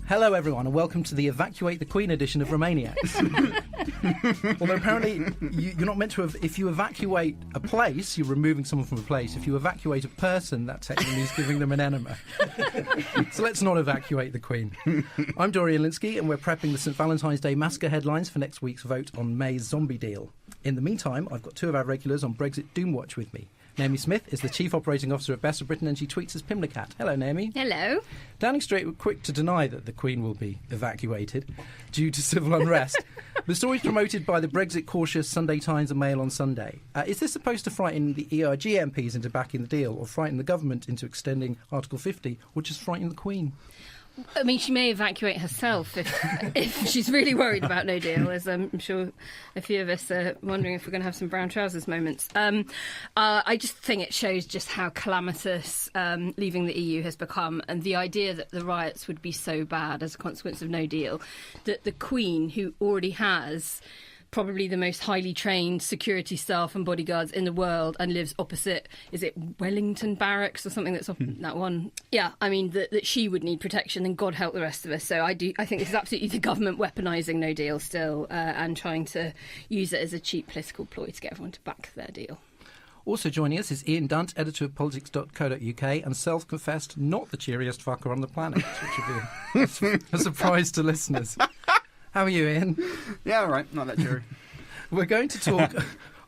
Hello, everyone, and welcome to the Evacuate the Queen edition of Remainiacs. Although apparently you're not meant to if you evacuate a place, you're removing someone from a place. If you evacuate a person, that technically means giving them an enema. So let's not evacuate the Queen. I'm Dorian Linsky, and we're prepping the St Valentine's Day massacre headlines for next week's vote on May's zombie deal. In the meantime, I've got two of our regulars on Brexit Doomwatch with me. Naomi Smith is the Chief Operating Officer of Best of Britain, and she tweets as Pimlicat. Hello, Naomi. Hello. Downing Street were quick to deny that the Queen will be evacuated due to civil unrest. The story is promoted by the Brexit-cautious Sunday Times and Mail on Sunday. Is this supposed to frighten the ERG MPs into backing the deal, or frighten the government into extending Article 50, or just frighten the Queen? I mean, she may evacuate herself if she's really worried about no deal, as I'm sure a few of us are wondering if we're going to have some brown trousers moments. I just think it shows just how calamitous leaving the EU has become, and the idea that the riots would be so bad as a consequence of no deal, that the Queen, who already has probably the most highly trained security staff and bodyguards in the world and lives opposite, is it Wellington Barracks or something that's off that one? Yeah, I mean, that she would need protection, and God help the rest of us. So I think this is absolutely the government weaponising no deal still and trying to use it as a cheap political ploy to get everyone to back their deal. Also joining us is Ian Dunt, editor of politics.co.uk and self-confessed not the cheeriest fucker on the planet, which would be a surprise to listeners. How are you, Ian? Yeah, all right. Not that cheery. We're going to talk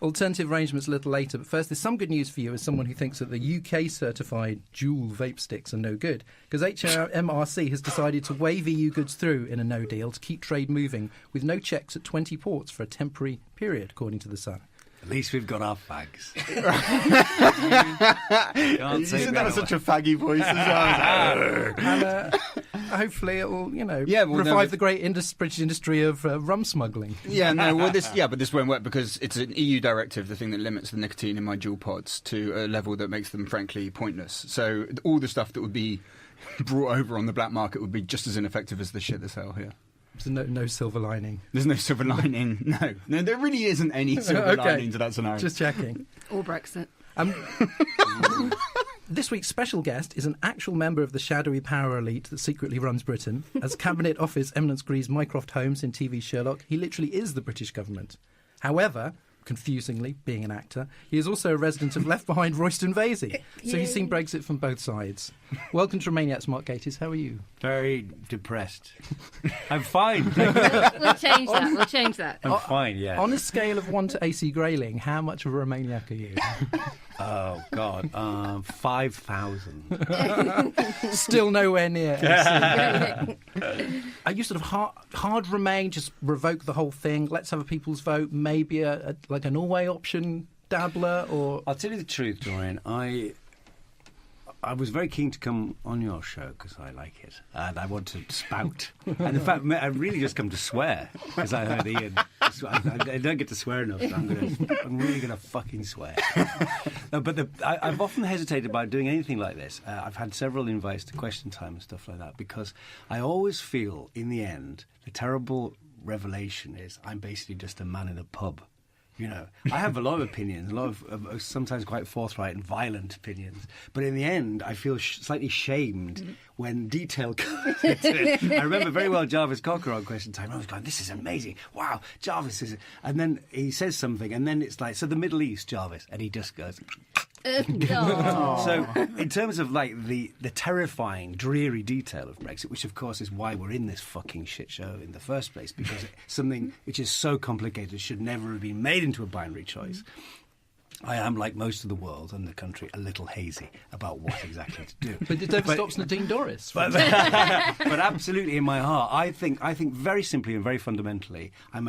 alternative arrangements a little later, but first there's some good news for you as someone who thinks that the UK-certified dual vape sticks are no good, because HMRC has decided to wave EU goods through in a no deal to keep trade moving with no checks at 20 ports for a temporary period, according to The Sun. At least we've got our fags. You said that in such a faggy voice as well. And hopefully it will, revive the great British industry of rum smuggling. But this won't work because it's an EU directive, the thing that limits the nicotine in my dual pods to a level that makes them, frankly, pointless. So all the stuff that would be brought over on the black market would be just as ineffective as the shit they sell here. So no silver lining. There's no silver lining. No, there really isn't any silver lining to that scenario. Just checking. Or Brexit. This week's special guest is an actual member of the shadowy power elite that secretly runs Britain. As Cabinet Office eminence greased Mycroft Holmes in TV Sherlock, he literally is the British government. However, confusingly, being an actor, he is also a resident of Left Behind Royston Vasey. So he's seen Brexit from both sides. Welcome to Remainiacs, Mark Gatiss. How are you? Very depressed. I'm fine. We'll change that. I'm fine, yeah. On a scale of 1 to AC Grayling, how much of a Remainiac are you? Oh, God. 5,000. Still nowhere near. Are you sort of hard Remain, just revoke the whole thing, let's have a people's vote, maybe like a Norway option dabbler? Or I'll tell you the truth, Dorian. I was very keen to come on your show because I like it and I want to spout. And in fact, I've really just come to swear because I heard Ian. I don't get to swear enough, so I'm really going to fucking swear. No, but I've often hesitated about doing anything like this. I've had several invites to Question Time and stuff like that because I always feel, in the end, the terrible revelation is I'm basically just a man in a pub. You know, I have a lot of opinions, a lot of sometimes quite forthright and violent opinions. But in the end, I feel slightly shamed when detail comes into it. I remember very well Jarvis Cocker on Question Time. I was going, this is amazing. Wow, Jarvis is... And then he says something, and then it's like, so the Middle East, Jarvis. And he just goes... So in terms of like the terrifying, dreary detail of Brexit, which of course is why we're in this fucking shit show in the first place, because something which is so complicated should never have been made into a binary choice. I am, like most of the world and the country, a little hazy about what exactly to do. But it never stops Nadine Dorris. But absolutely, in my heart, I think very simply and very fundamentally, I'm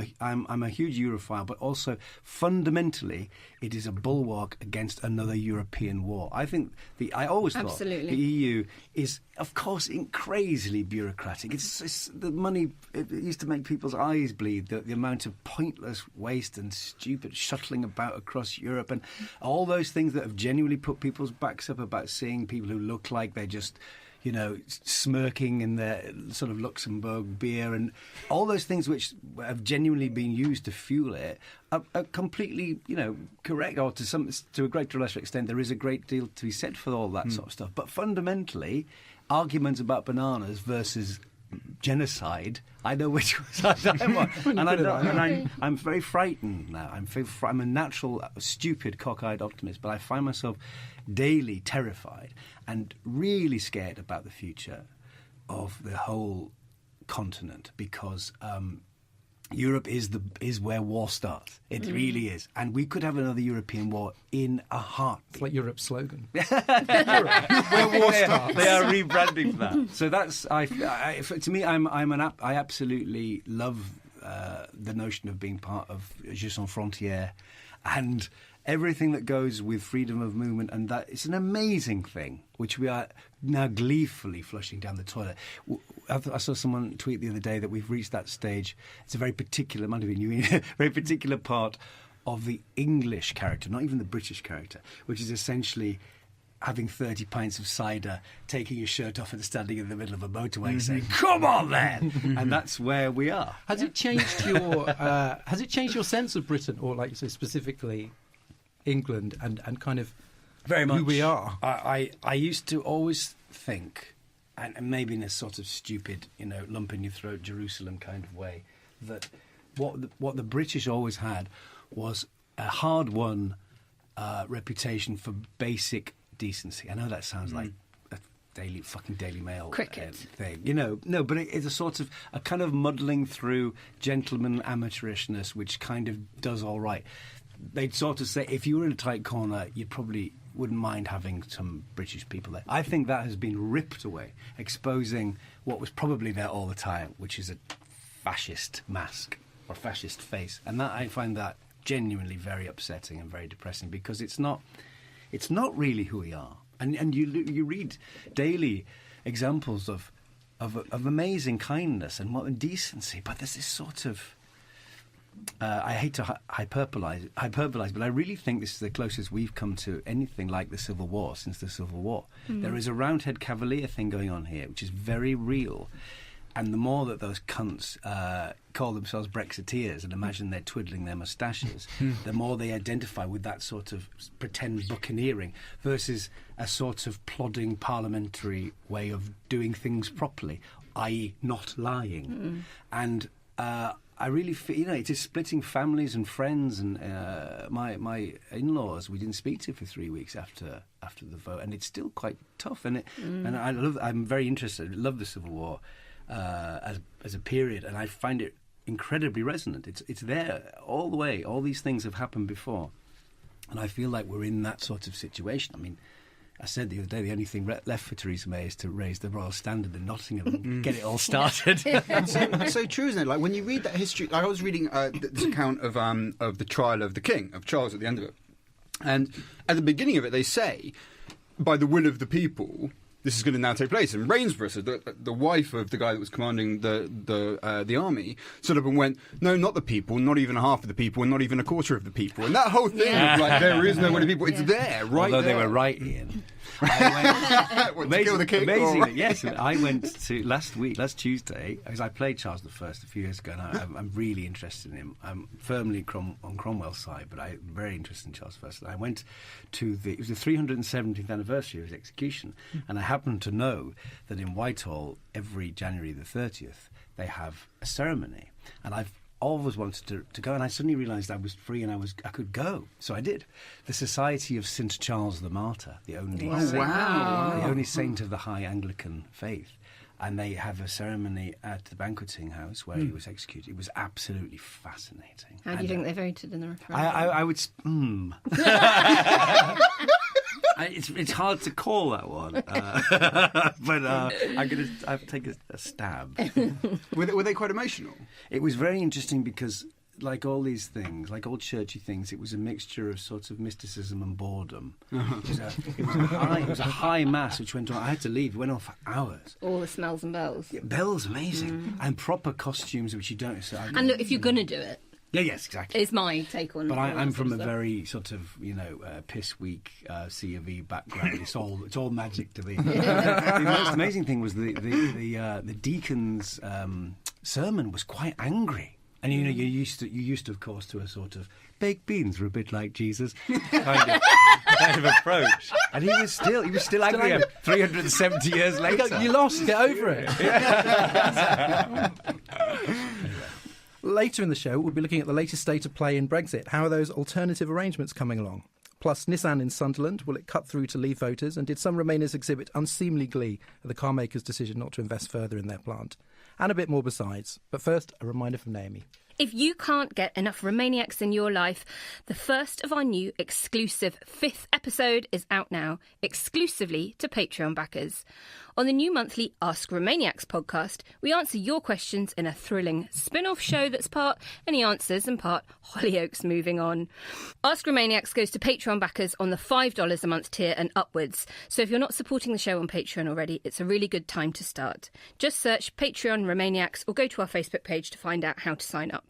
a huge Europhile, but also fundamentally, it is a bulwark against another European war. I think I always thought the EU is, of course, crazily bureaucratic. It's the money. It used to make people's eyes bleed. The amount of pointless waste and stupid shuttling about across Europe and all those things that have genuinely put people's backs up about seeing people who look like they're just, you know, smirking in their sort of Luxembourg beer and all those things which have genuinely been used to fuel it are completely, you know, correct. Or to a greater or lesser extent, there is a great deal to be said for all that sort of stuff. But fundamentally, arguments about bananas versus genocide, I know which side I'm on. And I'm very frightened now. I'm a natural, stupid, cockeyed optimist, but I find myself daily terrified and really scared about the future of the whole continent, because Europe is where war starts. It really is. And we could have another European war in a heart. It's like Europe's slogan. Where war starts. They are rebranding that. So that's, to me, I absolutely love the notion of being part of Je Sans Frontières and everything that goes with freedom of movement, and that it's an amazing thing, which we are now gleefully flushing down the toilet. I saw someone tweet the other day that we've reached that stage. It's a very particular, might have been you, very particular part of the English character, not even the British character, which is essentially having 30 pints of cider, taking your shirt off and standing in the middle of a motorway saying, "Come on, then!" And that's where we are. Has it changed your sense of Britain, or like you say specifically England, and kind of very much who we are? I used to always think, and maybe in a sort of stupid, lump in your throat Jerusalem kind of way, that what the British always had was a hard-won reputation for basic decency. I know that sounds like a Daily Mail thing, No, but it's a sort of a kind of muddling through gentleman amateurishness, which kind of does all right. They'd sort of say if you were in a tight corner, you probably wouldn't mind having some British people there. I think that has been ripped away, exposing what was probably there all the time, which is a fascist mask or fascist face. And that, I find that genuinely very upsetting and very depressing, because it's not really who we are. And you read daily examples of amazing kindness and decency, but there's this sort of I hate to hyperbolize, but I really think this is the closest we've come to anything like the Civil War since the Civil War. There is a Roundhead Cavalier thing going on here, which is very real. And the more that those cunts call themselves Brexiteers and imagine they're twiddling their moustaches, the more they identify with that sort of pretend buccaneering versus a sort of plodding parliamentary way of doing things properly, i.e. not lying. And I really feel, it is splitting families and friends, and my in-laws we didn't speak to for 3 weeks after the vote, and it's still quite tough. And I'm very interested. I love the Civil War as a period, and I find it incredibly resonant. It's there all the way. All these things have happened before, and I feel like we're in that sort of situation. I mean, I said the other day, the only thing left for Theresa May is to raise the royal standard in Nottingham and get it all started. It's so true, isn't it? Like when you read that history, like I was reading this account of the trial of the king, of Charles, at the end of it, and at the beginning of it, they say, by the will of the people, this is going to now take place. And Rainsborough, so the wife of the guy that was commanding the army, stood up and went, "No, not the people, not even half of the people, and not even a quarter of the people." And that whole thing of like, there is no many people, it's there, right? Although there. they were right, Ian. To kill the king? Amazingly, yes. I went to last Tuesday, because I played Charles I a few years ago, and I'm really interested in him. I'm firmly on Cromwell's side, but I'm very interested in Charles I. And I went to it was the 370th anniversary of his execution, and I happened to know that in Whitehall, every January the 30th, they have a ceremony, and I've always wanted to go, and I suddenly realised I was free and I could go, so I did. The Society of St Charles the Martyr, the only saint of the High Anglican faith, and they have a ceremony at the banqueting house where he was executed. It was absolutely fascinating. How do you think they voted in the referendum? I would. It's hard to call that one, but I'm going to take a stab. Were they quite emotional? It was very interesting because, like all these things, like all churchy things, it was a mixture of sort of mysticism and boredom. It was a high mass which went on. I had to leave. It went on for hours. All the smells and bells. Yeah, bells, amazing, and proper costumes which you don't. And look, if you're going to do it. Yeah, yes, exactly. Is my take on it. But I'm from a very sort of, piss weak C of E background. It's all magic to me. The most amazing thing was the deacon's sermon was quite angry. And you used to, of course, to a sort of baked beans were a bit like Jesus kind of approach. And he was still angry 370 years later. You lost. Get over it. Later in the show, we'll be looking at the latest state of play in Brexit. How are those alternative arrangements coming along? Plus, Nissan in Sunderland, will it cut through to leave voters? And did some Remainers exhibit unseemly glee at the car maker's decision not to invest further in their plant? And a bit more besides. But first, a reminder from Naomi. If you can't get enough Remainiacs in your life, the first of our new exclusive 5th episode is out now, exclusively to Patreon backers. On the new monthly Ask Remainiacs podcast, we answer your questions in a thrilling spin-off show that's part Any Answers and part Hollyoaks Moving On. Ask Remainiacs goes to Patreon backers on the $5 a month tier and upwards. So if you're not supporting the show on Patreon already, it's a really good time to start. Just search Patreon Remainiacs or go to our Facebook page to find out how to sign up.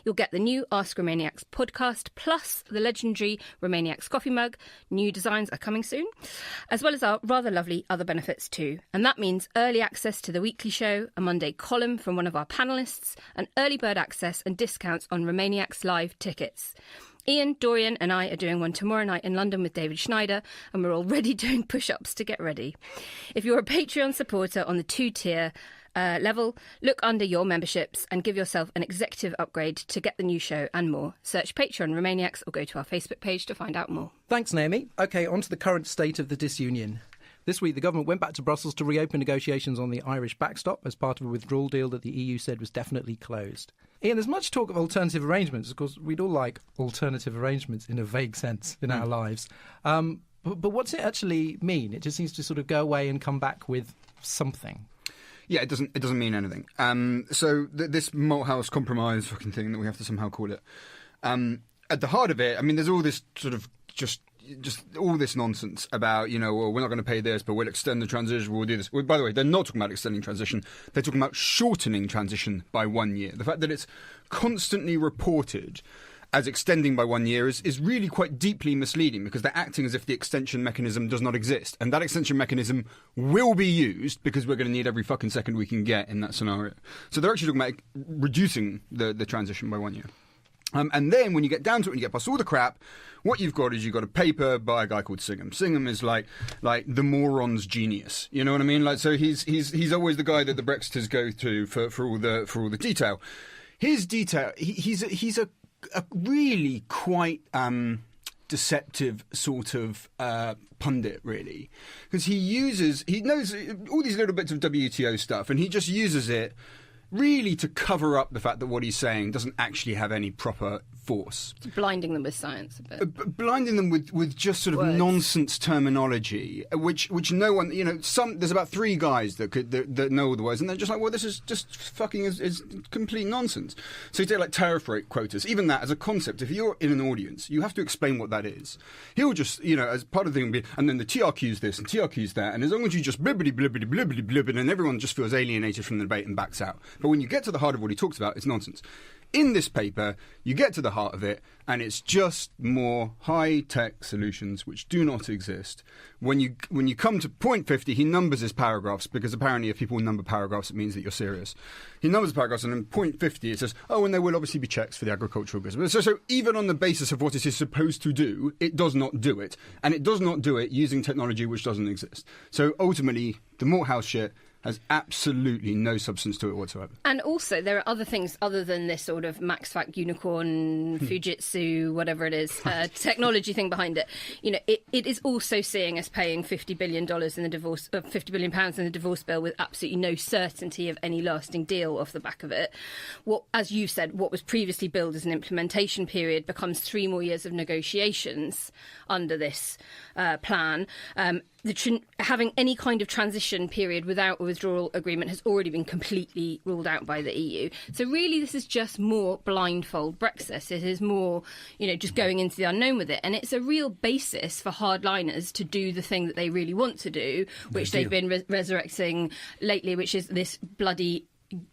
You'll get the new Ask Remainiacs podcast, plus the legendary Remainiacs coffee mug. New designs are coming soon, as well as our rather lovely other benefits too. And that means early access to the weekly show, a Monday column from one of our panellists, and early bird access and discounts on Remainiacs live tickets. Ian, Dorian and I are doing one tomorrow night in London with David Schneider, and we're already doing push-ups to get ready. If you're a Patreon supporter on the 2-tier level, look under your memberships and give yourself an executive upgrade to get the new show and more. Search Patreon Remainiacs or go to our Facebook page to find out more. Thanks, Naomi. OK, on to the current state of the disunion. This week, the government went back to Brussels to reopen negotiations on the Irish backstop as part of a withdrawal deal that the EU said was definitely closed. Ian, there's much talk of alternative arrangements. Of course, we'd all like alternative arrangements in a vague sense in our lives. But what's it actually mean? It just seems to sort of go away and come back with something. Yeah, it doesn't mean anything. So this Malthouse compromise fucking thing that we have to somehow call it. At the heart of it, I mean, there's all this sort of just all this nonsense about, well, we're not going to pay this, but we'll extend the transition, we'll do this. Well, by the way, they're not talking about extending transition. They're talking about shortening transition by 1 year. The fact that it's constantly reported as extending by 1 year is really quite deeply misleading, because they're acting as if the extension mechanism does not exist. And that extension mechanism will be used because we're going to need every fucking second we can get in that scenario. So they're actually talking about reducing the transition by 1 year. And then when you get down to it, when you get past all the crap, what you've got is you've got a paper by a guy called Singham. Singham is like the moron's genius. You know what I mean? Like, so he's always the guy that the Brexiters go to for all the detail. His detail, he's a really quite deceptive sort of pundit, really, because he knows all these little bits of WTO stuff, and he just uses it really to cover up the fact that what he's saying doesn't actually have any proper force. Blinding them with science a bit. Blinding them with just sort of words. Nonsense terminology, which no one, there's about 3 guys that know all the words, and they're just like, well, this is just fucking is complete nonsense. So you take like tariff rate quotas, even that as a concept, if you're in an audience, you have to explain what that is. He'll just, as part of the thing, and then the TRQ's this and TRQ's that, and as long as you just blibbity blibbity blibbity blibbity, and everyone just feels alienated from the debate and backs out. But when you get to the heart of what he talks about, it's nonsense. In this paper, you get to the heart of it, and it's just more high-tech solutions which do not exist. When you come to point 50, he numbers his paragraphs, because apparently if people number paragraphs, it means that you're serious. He numbers the paragraphs, and in point 50, it says, and there will obviously be checks for the agricultural goods. So even on the basis of what it is supposed to do, it does not do it. And it does not do it using technology which doesn't exist. So ultimately, the Malthouse shit has absolutely no substance to it whatsoever. And also, there are other things other than this sort of max-fac unicorn, Fujitsu, whatever it is, technology thing behind it. It is also seeing us paying $50 billion in the divorce, £50 billion in the divorce bill with absolutely no certainty of any lasting deal off the back of it. What, as you said, what was previously billed as an implementation period becomes 3 more years of negotiations under this plan. Having any kind of transition period without a withdrawal agreement has already been completely ruled out by the EU. So really, this is just more blindfold Brexit. It is more, just going into the unknown with it. And it's a real basis for hardliners to do the thing that they really want to do, which they've been resurrecting lately, which is this bloody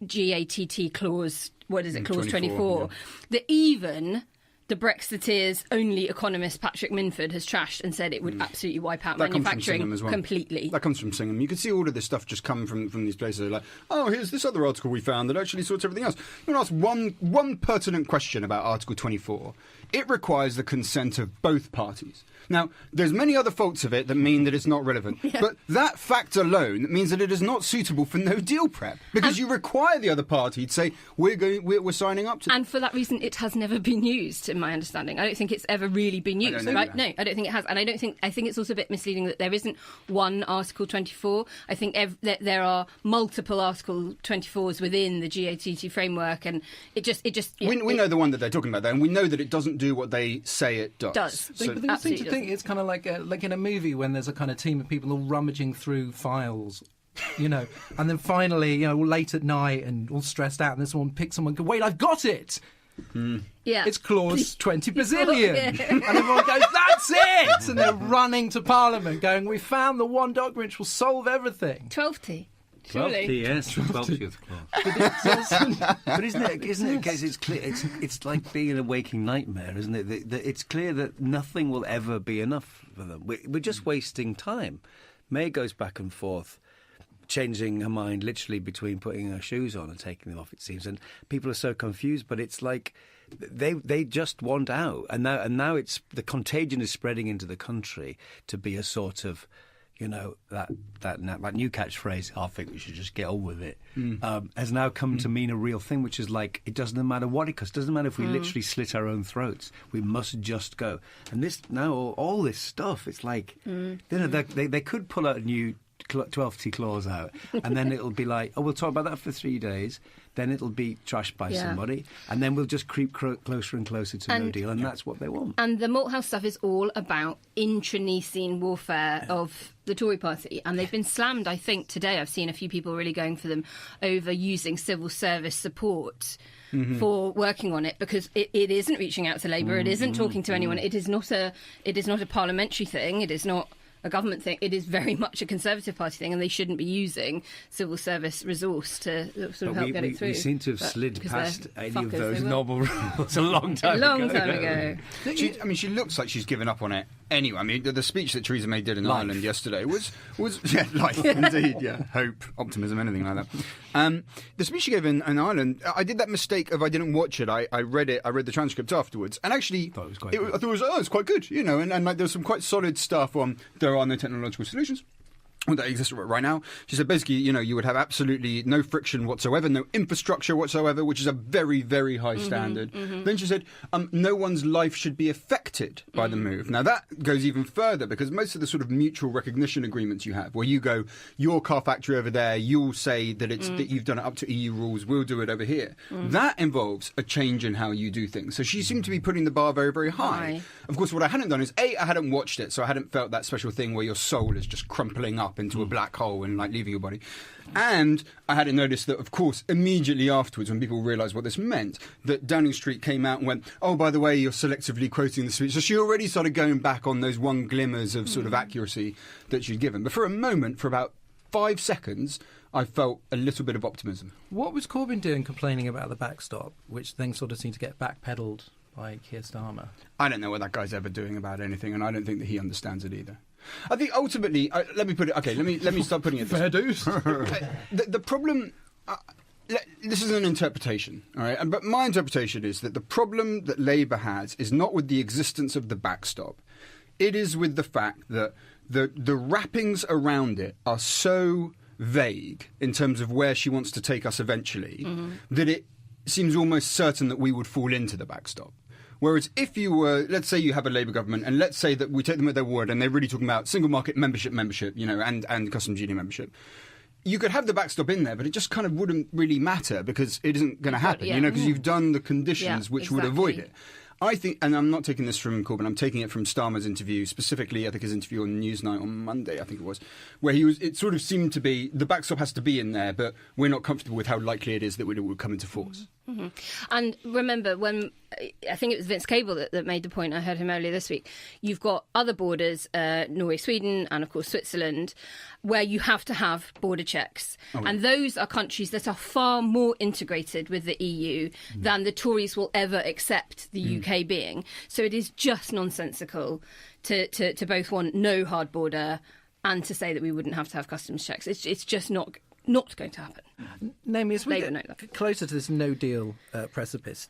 GATT clause. What is it? Clause 24. Yeah. That even the Brexiteers' only economist, Patrick Minford, has trashed and said it would absolutely wipe out manufacturing completely. That comes from Singham. You can see all of this stuff just come from these places. Like, oh, here's this other article we found that actually sorts everything else. You want to ask one pertinent question about Article 24. It requires the consent of both parties. Now, there's many other faults of it that mean that it's not relevant. Yeah. But that fact alone means that it is not suitable for no deal prep. Because you require the other party to say, we're signing up to... And for that reason, it has never been used, in my understanding. I don't think it's ever really been used. Right? No, I don't think it has. And I think it's also a bit misleading that there isn't one Article 24. I think there are multiple Article 24s within the GATT framework, and it just... We know the one that they're talking about there, and we know that it doesn't do what they say it does. So, but the thing to think, it's kind of like in a movie when there's a kind of team of people all rummaging through files, and then finally, all late at night and all stressed out, and then someone picks someone and goes, wait, I've got it! Yeah. It's clause 20 bazillion. And everyone goes, that's it! And they're running to Parliament going, we found the one document which will solve everything. 12T. 12th, yes, 12th clause. But isn't it? Because it's clear. It's like being in a waking nightmare, isn't it? It's clear that nothing will ever be enough for them. We're just wasting time. May goes back and forth, changing her mind literally between putting her shoes on and taking them off. It seems, and people are so confused. But it's like they just want out, and now it's the contagion is spreading into the country to be a sort of. That new catchphrase, I think we should just get on with it, has now come to mean a real thing, which is like, it doesn't matter what it costs, doesn't matter if we literally slit our own throats, we must just go. And this now, all this stuff, it's like, they could pull out a new 12T clause out, and then it'll be like, oh, we'll talk about that for 3 days, then it'll be trashed by somebody, and then we'll just creep closer and closer to no deal, and that's what they want. And the Malthouse stuff is all about intranecine warfare of the Tory party, and they've been slammed, I think, today. I've seen a few people really going for them over using civil service support for working on it, because it isn't reaching out to Labour, it isn't talking to anyone, it is not a parliamentary thing, it is not a government thing. It is very much a Conservative Party thing, and they shouldn't be using civil service resource to sort of help get it through. We seem to have slid past any of those novel rules a long time ago. She looks like she's given up on it anyway. I mean, the speech that Theresa May did in Ireland yesterday was life, indeed, hope, optimism, anything like that. The speech she gave in Ireland, I did that mistake of I didn't watch it. I read it. I read the transcript afterwards, and actually, I thought it was quite good, and like there was some quite solid stuff on there are no technological solutions that exist right now. She said basically, you would have absolutely no friction whatsoever, no infrastructure whatsoever, which is a very, very high standard. Then she said no one's life should be affected by the move. Now that goes even further, because most of the sort of mutual recognition agreements you have, where you go, your car factory over there, you'll say that it's that you've done it up to EU rules, we'll do it over here. That involves a change in how you do things. So she seemed to be putting the bar very, very high. Of course, what I hadn't done is, I hadn't watched it, so I hadn't felt that special thing where your soul is just crumpling up into a black hole and like leaving your body. And I hadn't noticed that, of course, immediately afterwards, when people realised what this meant, that Downing Street came out and went, oh, by the way, you're selectively quoting the speech. So she already started going back on those one glimmers of sort of accuracy that she'd given. But for a moment, for about 5 seconds, I felt a little bit of optimism. What was Corbyn doing complaining about the backstop, which then sort of seemed to get backpedalled by Keir Starmer? I don't know what that guy's ever doing about anything, and I don't think that he understands it either. I think ultimately, let me put it. Okay, let me start putting it. Fair dues. The problem. This is an interpretation, all right. But my interpretation is that the problem that Labour has is not with the existence of the backstop. It is with the fact that the wrappings around it are so vague in terms of where she wants to take us eventually that it seems almost certain that we would fall into the backstop. Whereas if you were, let's say you have a Labour government, and let's say that we take them at their word, and they're really talking about single market membership, and customs union membership, you could have the backstop in there, but it just kind of wouldn't really matter because it isn't going to happen, because you've done the conditions which would avoid it. I think, and I'm not taking this from Corbyn, I'm taking it from Starmer's interview, specifically, I think his interview on Newsnight on Monday, I think it was, where it sort of seemed to be, the backstop has to be in there, but we're not comfortable with how likely it is that it would come into force. Mm-hmm. And remember, when I think it was Vince Cable that made the point, I heard him earlier this week, you've got other borders, Norway, Sweden, and of course Switzerland, where you have to have border checks. And those are countries that are far more integrated with the EU than the Tories will ever accept the UK being. So it is just nonsensical to both want no hard border and to say that we wouldn't have to have customs checks. It's just not going to happen. Naomi, as we Labour know get that. closer to this no-deal precipice,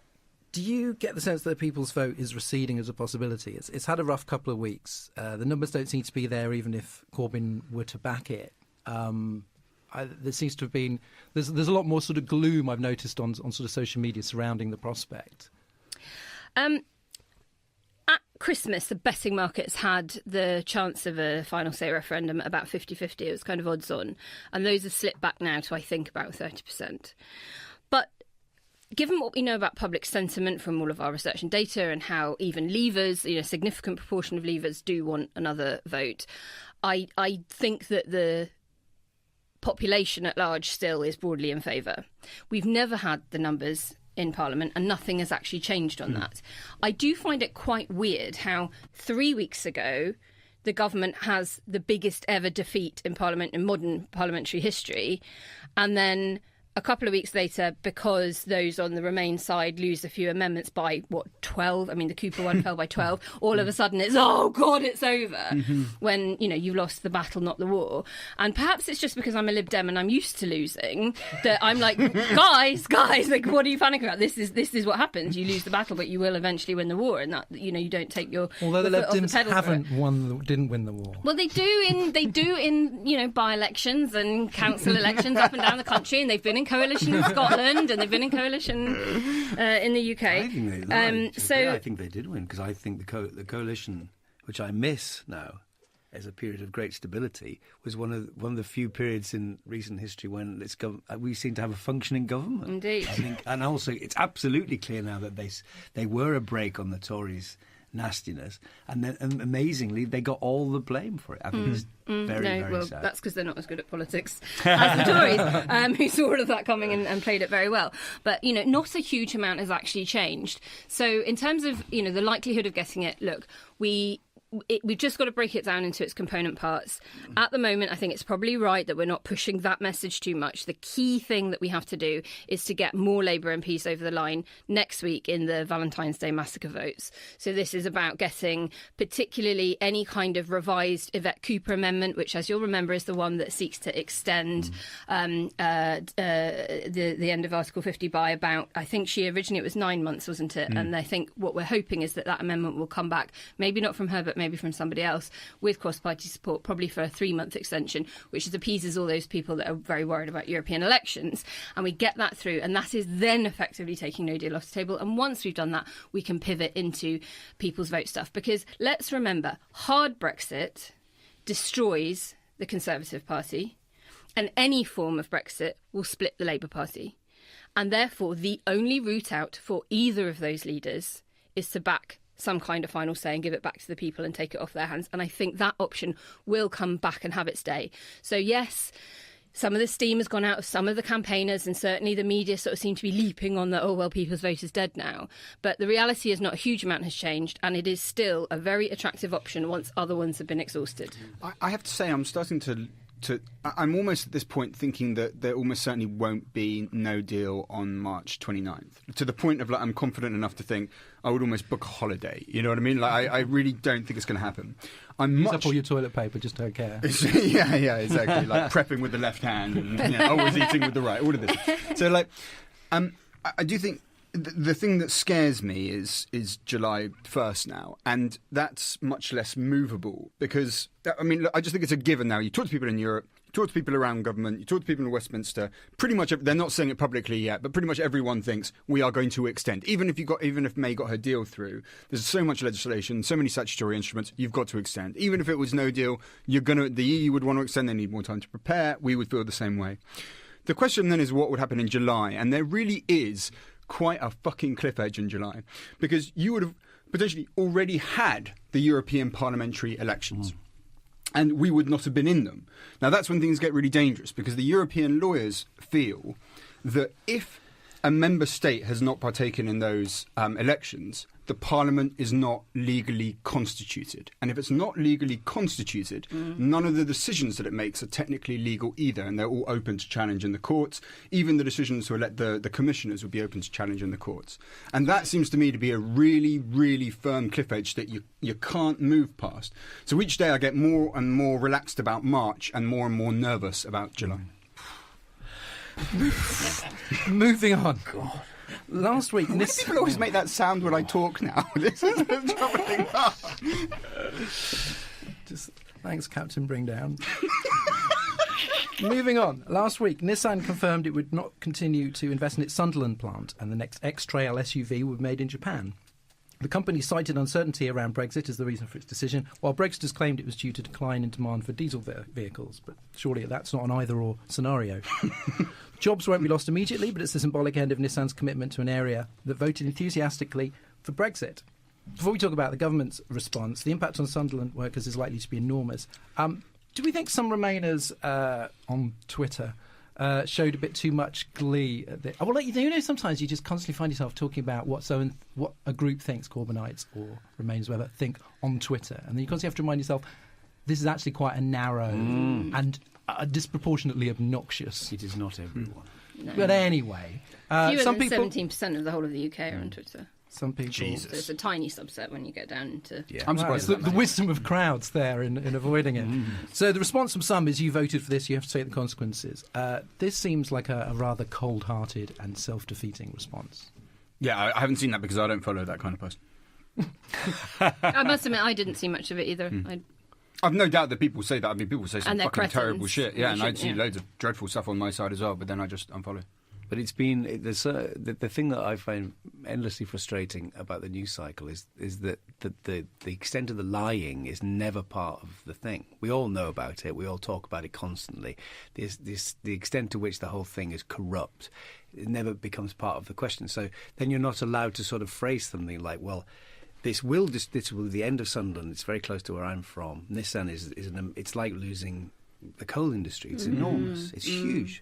do you get the sense that the people's vote is receding as a possibility? It's had a rough couple of weeks. The numbers don't seem to be there, even if Corbyn were to back it. There seems to have been... There's a lot more sort of gloom I've noticed on sort of social media surrounding the prospect. At Christmas, the betting markets had the chance of a final say referendum at about 50-50. It was kind of odds on. And those have slipped back now to, I think, about 30%. But given what we know about public sentiment from all of our research and data and how even Leavers, a significant proportion of Leavers do want another vote, I think that the population at large still is broadly in favour. We've never had the numbers in Parliament, and nothing has actually changed on that. I do find it quite weird how 3 weeks ago the government has the biggest ever defeat in Parliament in modern parliamentary history, and then a couple of weeks later, because those on the Remain side lose a few amendments by, 12? I mean, the Cooper one fell by 12. All of a sudden it's, oh, God, it's over. When, you lost the battle, not the war. And perhaps it's just because I'm a Lib Dem and I'm used to losing that I'm like, guys, like, what are you panicking about? This is what happens. You lose the battle, but you will eventually win the war. And that, you don't take your Although the Lib foot off Dems the pedal didn't win the war. Well, they do in by-elections and council elections up and down the country, and they've been in coalition in Scotland and they've been in coalition in the UK. I think they lied. I think they did win, because I think the coalition, which I miss now as a period of great stability, was one of the few periods in recent history when we seem to have a functioning government. Indeed. I think, and also it's absolutely clear now that they were a brake on the Tories' nastiness, and then amazingly they got all the blame for it. I think it's very sad. That's because they're not as good at politics as the Tories, who saw all of that coming and played it very well. But not a huge amount has actually changed. So in terms of the likelihood of getting it, look, we've just got to break it down into its component parts. At the moment, I think it's probably right that we're not pushing that message too much. The key thing that we have to do is to get more Labour MPs over the line next week in the Valentine's Day massacre votes. So this is about getting particularly any kind of revised Yvette Cooper amendment, which, as you'll remember, is the one that seeks to extend the end of Article 50 by about, I think originally it was 9 months, wasn't it? And I think what we're hoping is that amendment will come back, maybe not from her, but maybe from somebody else, with cross-party support, probably for a 3-month extension, which appeases all those people that are very worried about European elections. And we get that through, and that is then effectively taking no deal off the table. And once we've done that, we can pivot into people's vote stuff. Because let's remember, hard Brexit destroys the Conservative Party, and any form of Brexit will split the Labour Party. And therefore, the only route out for either of those leaders is to back some kind of final say and give it back to the people and take it off their hands. And I think that option will come back and have its day. So yes, some of the steam has gone out of some of the campaigners, and certainly the media sort of seem to be leaping on the, people's vote is dead now. But the reality is not a huge amount has changed, and it is still a very attractive option once other ones have been exhausted. I have to say, I'm starting to I'm almost at this point thinking that there almost certainly won't be no deal on March 29th, to the point of I'm confident enough to think I would almost book a holiday. You know what I mean? I really don't think it's going to happen. Use up all your toilet paper, just don't care. yeah, exactly. Like prepping with the left hand and always eating with the right. All of this. So I do think the thing that scares me is July 1st now, and that's much less movable because, I just think it's a given now. You talk to people in Europe, you talk to people around government, you talk to people in Westminster, pretty much, they're not saying it publicly yet, but pretty much everyone thinks we are going to extend. Even if May got her deal through, there's so much legislation, so many statutory instruments, you've got to extend. Even if it was no deal, the EU would want to extend, they need more time to prepare, we would feel the same way. The question then is what would happen in July, and there really is quite a fucking cliff edge in July, because you would have potentially already had the European parliamentary elections. And we would not have been in them. Now, that's when things get really dangerous, because the European lawyers feel that if a member state has not partaken in those elections, the parliament is not legally constituted. And if it's not legally constituted, none of the decisions that it makes are technically legal either, and they're all open to challenge in the courts. Even the decisions to elect the commissioners would be open to challenge in the courts. And that seems to me to be a really, really firm cliff edge that you can't move past. So each day I get more and more relaxed about March and more nervous about July. Moving on. God. Last week, People always make that sound when I talk now. This is the troubling part. Thanks, Captain Bringdown. Moving on. Last week, Nissan confirmed it would not continue to invest in its Sunderland plant, and the next X-Trail SUV would be made in Japan. The company cited uncertainty around Brexit as the reason for its decision, while Brexiters claimed it was due to decline in demand for diesel vehicles. But surely that's not an either-or scenario. Jobs won't be lost immediately, but it's the symbolic end of Nissan's commitment to an area that voted enthusiastically for Brexit. Before we talk about the government's response, the impact on Sunderland workers is likely to be enormous. Do we think some Remainers on Twitter showed a bit too much glee at the... Well, sometimes you just constantly find yourself talking about what a group thinks, Corbynites or Remainers, whatever, think on Twitter. And then you constantly have to remind yourself, this is actually quite a narrow and disproportionately obnoxious... It is not everyone. No. But anyway... Fewer some than people... 17% of the whole of the UK are on Twitter. Some people... Jesus. So it's a tiny subset when you get down into... Yeah. I'm surprised. It's the wisdom of crowds there in avoiding it. So the response from some is, you voted for this, you have to take the consequences. This seems like a rather cold-hearted and self-defeating response. Yeah, I haven't seen that because I don't follow that kind of person. I must admit, I didn't see much of it either. I've no doubt that people say that. I mean, people say some And they're fucking terrible cretins. shit. Yeah, and I see Yeah. loads of dreadful stuff on my side as well, but then I just unfollow. But it's been the thing that I find endlessly frustrating about the news cycle is that the extent of the lying is never part of the thing. We all know about it. We all talk about it constantly. The extent to which the whole thing is corrupt, it never becomes part of the question. So then you're not allowed to sort of phrase something like, well, this will be the end of Sunderland. It's very close to where I'm from. Nissan it's like losing the coal industry. It's enormous. It's huge.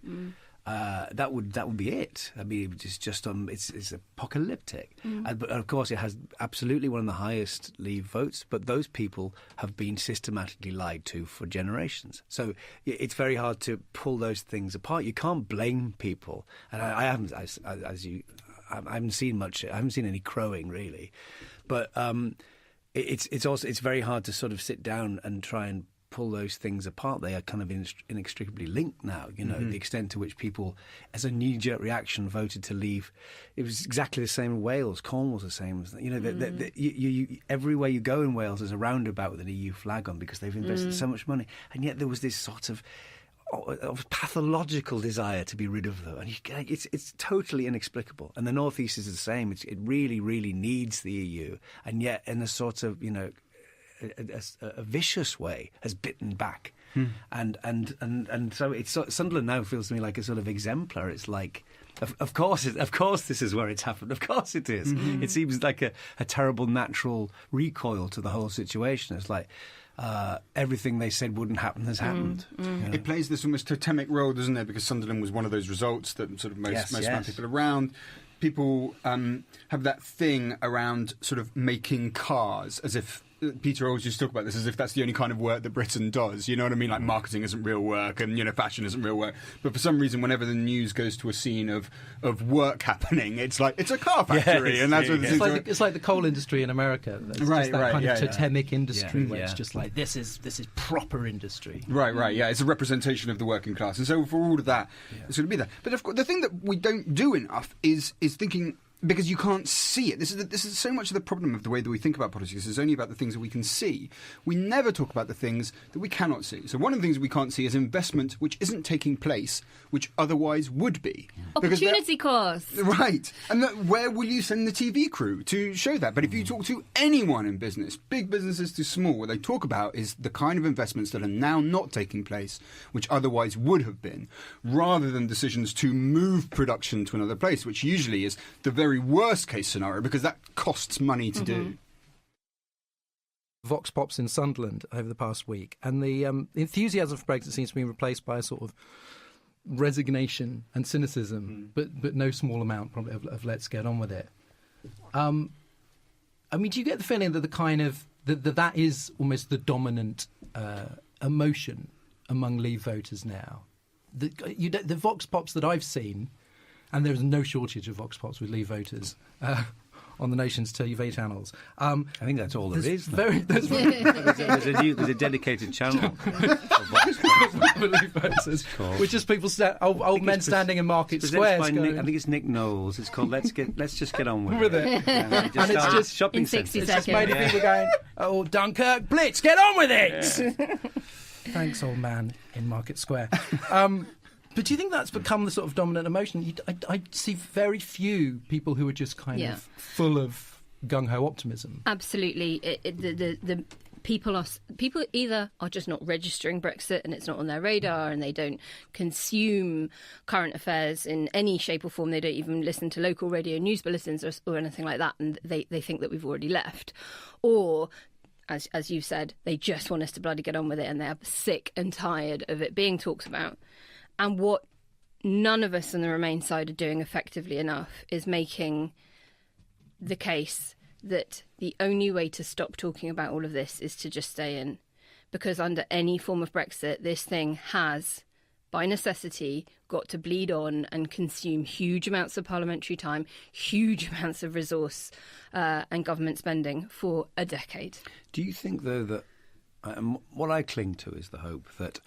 That would be it. I mean, it's apocalyptic. But of course, it has absolutely one of the highest Leave votes. But those people have been systematically lied to for generations. So it's very hard to pull those things apart. You can't blame people. And I haven't seen much. I haven't seen any crowing really. But it's very hard to sort of sit down and try and pull those things apart. They are kind of inextricably linked now. You know, the extent to which people, as a knee-jerk reaction, voted to leave. It was exactly the same in Wales. Cornwall's the same. You know, you everywhere you go in Wales, there's a roundabout with an EU flag on because they've invested so much money, and yet there was this sort of pathological desire to be rid of them, and it's totally inexplicable. And the North East is the same. It really, really needs the EU, and yet in a sort of a vicious way has bitten back, and so Sunderland now feels to me like a sort of exemplar. It's like, of course this is where it's happened. Of course it is. It seems like a terrible natural recoil to the whole situation. It's like. Everything they said wouldn't happen has happened. Yeah. It plays this almost totemic role, doesn't it? Because Sunderland was one of those results that sort of most people around. People have that thing around sort of making cars, as if Peter always used to talk about this as if that's the only kind of work that Britain does. You know what I mean? Like marketing isn't real work, and fashion isn't real work. But for some reason, whenever the news goes to a scene of work happening, it's like it's a car factory, and that's what it's like the coal industry in America. It's just that kind of totemic industry where it's just like this is proper industry. Right. Yeah, it's a representation of the working class, and so for all of that, it's going to be there. But of course, the thing that we don't do enough is thinking. Because you can't see it. This is so much of the problem of the way that we think about politics. It's only about the things that we can see. We never talk about the things that we cannot see. So one of the things we can't see is investment which isn't taking place, which otherwise would be. Opportunity cost. Right. And where will you send the TV crew to show that? But if you talk to anyone in business, big businesses to small, what they talk about is the kind of investments that are now not taking place, which otherwise would have been, rather than decisions to move production to another place, which usually is the very worst case scenario because that costs money to do. Vox pops in Sunderland over the past week, and the enthusiasm for Brexit seems to be replaced by a sort of resignation and cynicism, but no small amount probably of let's get on with it. I mean, do you get the feeling that the kind of that is almost the dominant emotion among Leave voters now? The vox pops that I've seen, and there's no shortage of vox pops with Leave voters on the nation's TV channels. I think that's all there is. There's There's a dedicated channel for Vox Pops. for Leave voters, which is people, old men standing in market squares. I think it's Nick Knowles. It's called Let's Just Get On With It. And it's just shopping in 60 centres. It's just made of people going, "Oh, Dunkirk, Blitz, get on with it!" Yeah. Thanks, old man in Market Square. But do you think that's become the sort of dominant emotion? I see very few people who are just kind of full of gung-ho optimism. Absolutely. The people either are just not registering Brexit and it's not on their radar, and they don't consume current affairs in any shape or form. They don't even listen to local radio news bulletins or anything like that, and they think that we've already left. Or, as you said, they just want us to bloody get on with it, and they are sick and tired of it being talked about. And what none of us on the Remain side are doing effectively enough is making the case that the only way to stop talking about all of this is to just stay in. Because under any form of Brexit, this thing has, by necessity, got to bleed on and consume huge amounts of parliamentary time, huge amounts of resource and government spending for a decade. Do you think, though, that what I cling to is the hope that,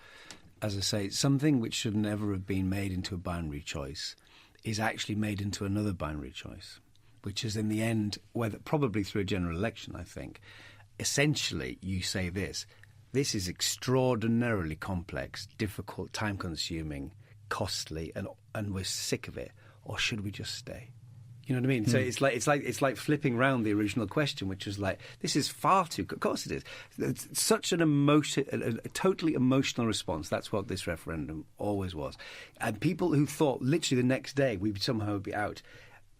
as I say, something which should never have been made into a binary choice is actually made into another binary choice, which is in the end, whether probably through a general election, I think, essentially you say this is extraordinarily complex, difficult, time-consuming, costly, and we're sick of it, or should we just stay? You know what I mean? So it's like flipping round the original question, which was like, this is far too. Of course it is. It's such an emotion, a totally emotional response. That's what this referendum always was. And people who thought literally the next day we'd somehow be out.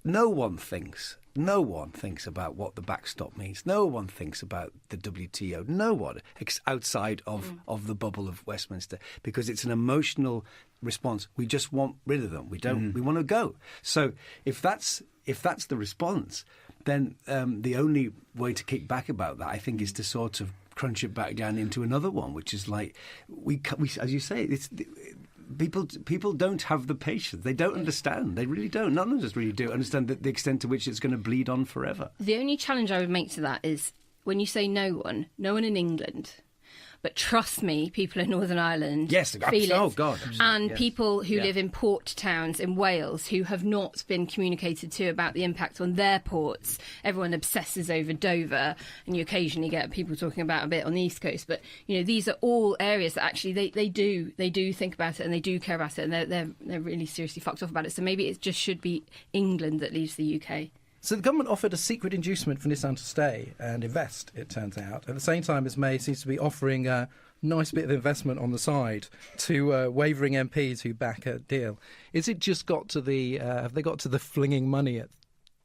No one thinks about what the backstop means. No one thinks about the WTO. No one outside of the bubble of Westminster, because it's an emotional response. We just want rid of them. We don't. We want to go. So if that's the response, then the only way to kick back about that, I think, is to sort of crunch it back down into another one, which is like we as you say, it's. People don't have the patience. They don't understand. They really don't. None of us really do understand the extent to which it's going to bleed on forever. The only challenge I would make to that is when you say no one in England. But trust me, people in Northern Ireland feel it. Oh, God. And people who live in port towns in Wales who have not been communicated to about the impact on their ports. Everyone obsesses over Dover, and you occasionally get people talking about a bit on the East Coast. But, you know, these are all areas that actually they do think about it, and they do care about it, and they're really seriously fucked off about it. So maybe it just should be England that leaves the UK. So the government offered a secret inducement for Nissan to stay and invest, it turns out. At the same time as May seems to be offering a nice bit of investment on the side to wavering MPs who back a deal. Is it just got to the, have they got to the flinging money at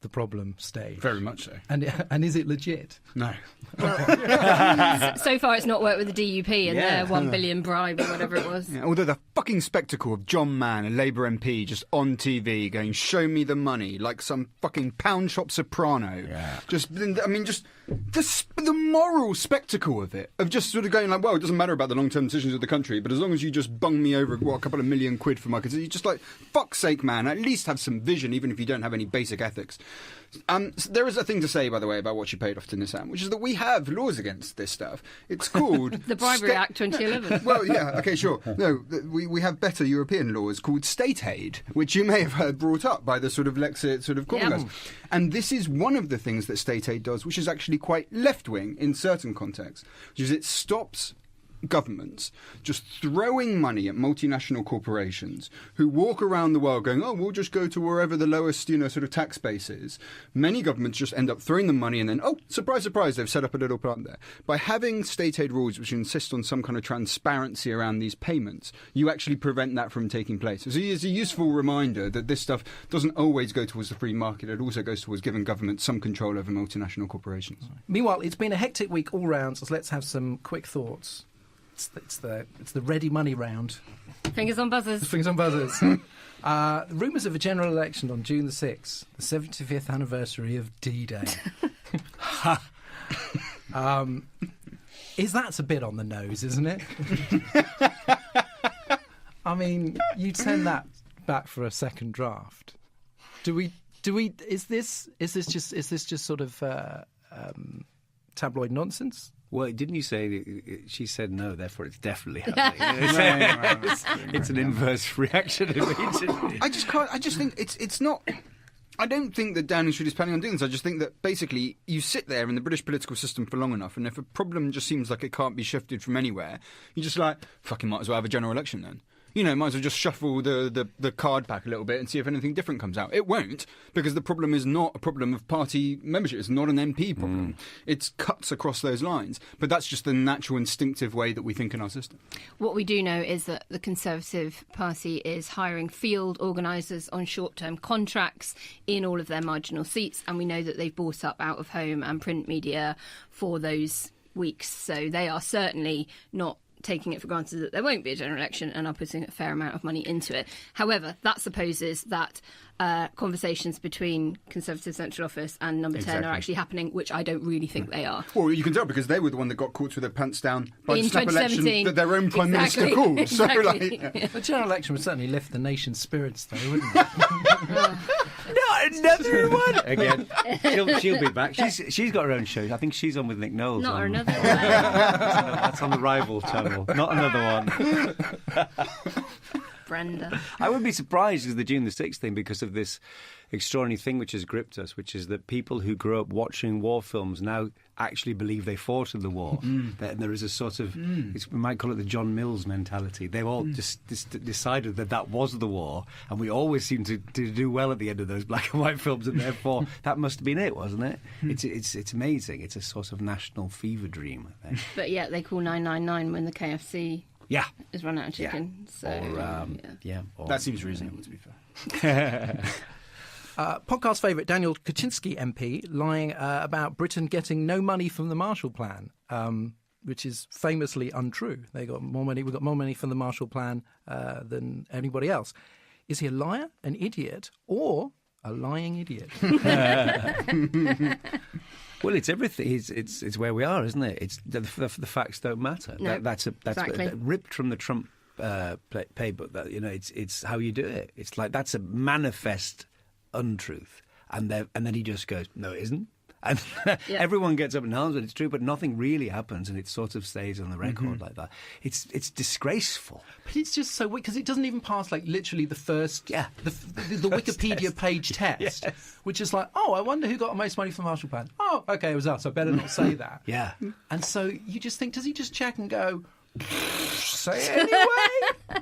the problem stage? Very much so. And is it legit? No. So far it's not worked with the DUP and their 1 billion bribe or whatever it was. Yeah, although the fucking spectacle of John Mann, a Labour MP, just on TV going, show me the money, like some fucking Pound Shop Soprano. Yeah. Just the moral spectacle of it, of just sort of going like, well, it doesn't matter about the long-term decisions of the country, but as long as you just bung me over, a couple of million quid for my consideration, you're just like, fuck's sake, man, at least have some vision, even if you don't have any basic ethics. So there is a thing to say, by the way, about what she paid off to Nissan, which is that we have laws against this stuff. It's called... the Bribery Act 2011. Well, yeah, OK, sure. No, we have better European laws called state aid, which you may have heard brought up by the sort of Lexit sort of calling us. And this is one of the things that state aid does, which is actually quite left-wing in certain contexts, which is it stops governments just throwing money at multinational corporations who walk around the world going, oh, we'll just go to wherever the lowest, sort of tax base is. Many governments just end up throwing them money and then, oh, surprise, surprise, they've set up a little plant there. By having state aid rules which insist on some kind of transparency around these payments, you actually prevent that from taking place. So it's a useful reminder that this stuff doesn't always go towards the free market. It also goes towards giving governments some control over multinational corporations. Meanwhile, it's been a hectic week all round, so let's have some quick thoughts. It's the ready money round. Fingers on buzzers. Fingers on buzzers. Rumours of a general election on June the 6th, the 75th anniversary of D-Day. That's a bit on the nose, isn't it? I mean, you'd send that back for a second draft. Do we? Is this just sort of tabloid nonsense? Well, didn't you say that she said no, therefore it's definitely happening? It's an inverse reaction immediately. I just think it's not. I don't think that Downing Street is planning on doing this. I just think that basically you sit there in the British political system for long enough, and if a problem just seems like it can't be shifted from anywhere, you just fucking might as well have a general election then. Might as well just shuffle the card back a little bit and see if anything different comes out. It won't, because the problem is not a problem of party membership. It's not an MP problem. It cuts across those lines. But that's just the natural, instinctive way that we think in our system. What we do know is that the Conservative Party is hiring field organisers on short-term contracts in all of their marginal seats, and we know that they've bought up out-of-home and print media for those weeks. So they are certainly not taking it for granted that there won't be a general election and are putting a fair amount of money into it. However, that supposes that conversations between Conservative Central Office and Number 10 are actually happening, which I don't really think they are. Well, you can tell because they were the one that got caught with their pants down by the snap election 2017. that their own Prime Minister called. Exactly. So, The general election would certainly lift the nation's spirits, though, wouldn't it? Not another one again. She'll be back. She's got her own show. I think she's on with Nick Knowles. Not another one. That's on the rival channel. Not another one. Brenda. I wouldn't be surprised with the June the 6th thing because of this extraordinary thing which has gripped us, which is that people who grew up watching war films now actually believe they fought in the war. That there is a sort of, we might call it the John Mills mentality. They've all just decided that was the war, and we always seem to do well at the end of those black and white films, and therefore that must have been it, wasn't it? It's amazing. It's a sort of national fever dream, I think. But yet they call 999 when the KFC is run out of chicken. So that seems reasonable, to be fair. Podcast favourite Daniel Kawcynzski MP lying about Britain getting no money from the Marshall Plan, which is famously untrue. We got more money from the Marshall Plan than anybody else. Is he a liar, an idiot, or a lying idiot? Well, it's everything. It's where we are, isn't it? It's the facts don't matter. No, that's exactly. Ripped from the Trump playbook. That it's how you do it. It's like that's a manifest untruth, and then he just goes, no, it isn't. And everyone gets up and knows that it's true, but nothing really happens, and it sort of stays on the record like that. It's disgraceful. But it's just so weird because it doesn't even pass literally the first the Wikipedia page test, which is like, oh, I wonder who got the most money from the Marshall Plan. Oh, okay, it was us. I better not say that. Yeah. And so you just think, does he just check and go, say it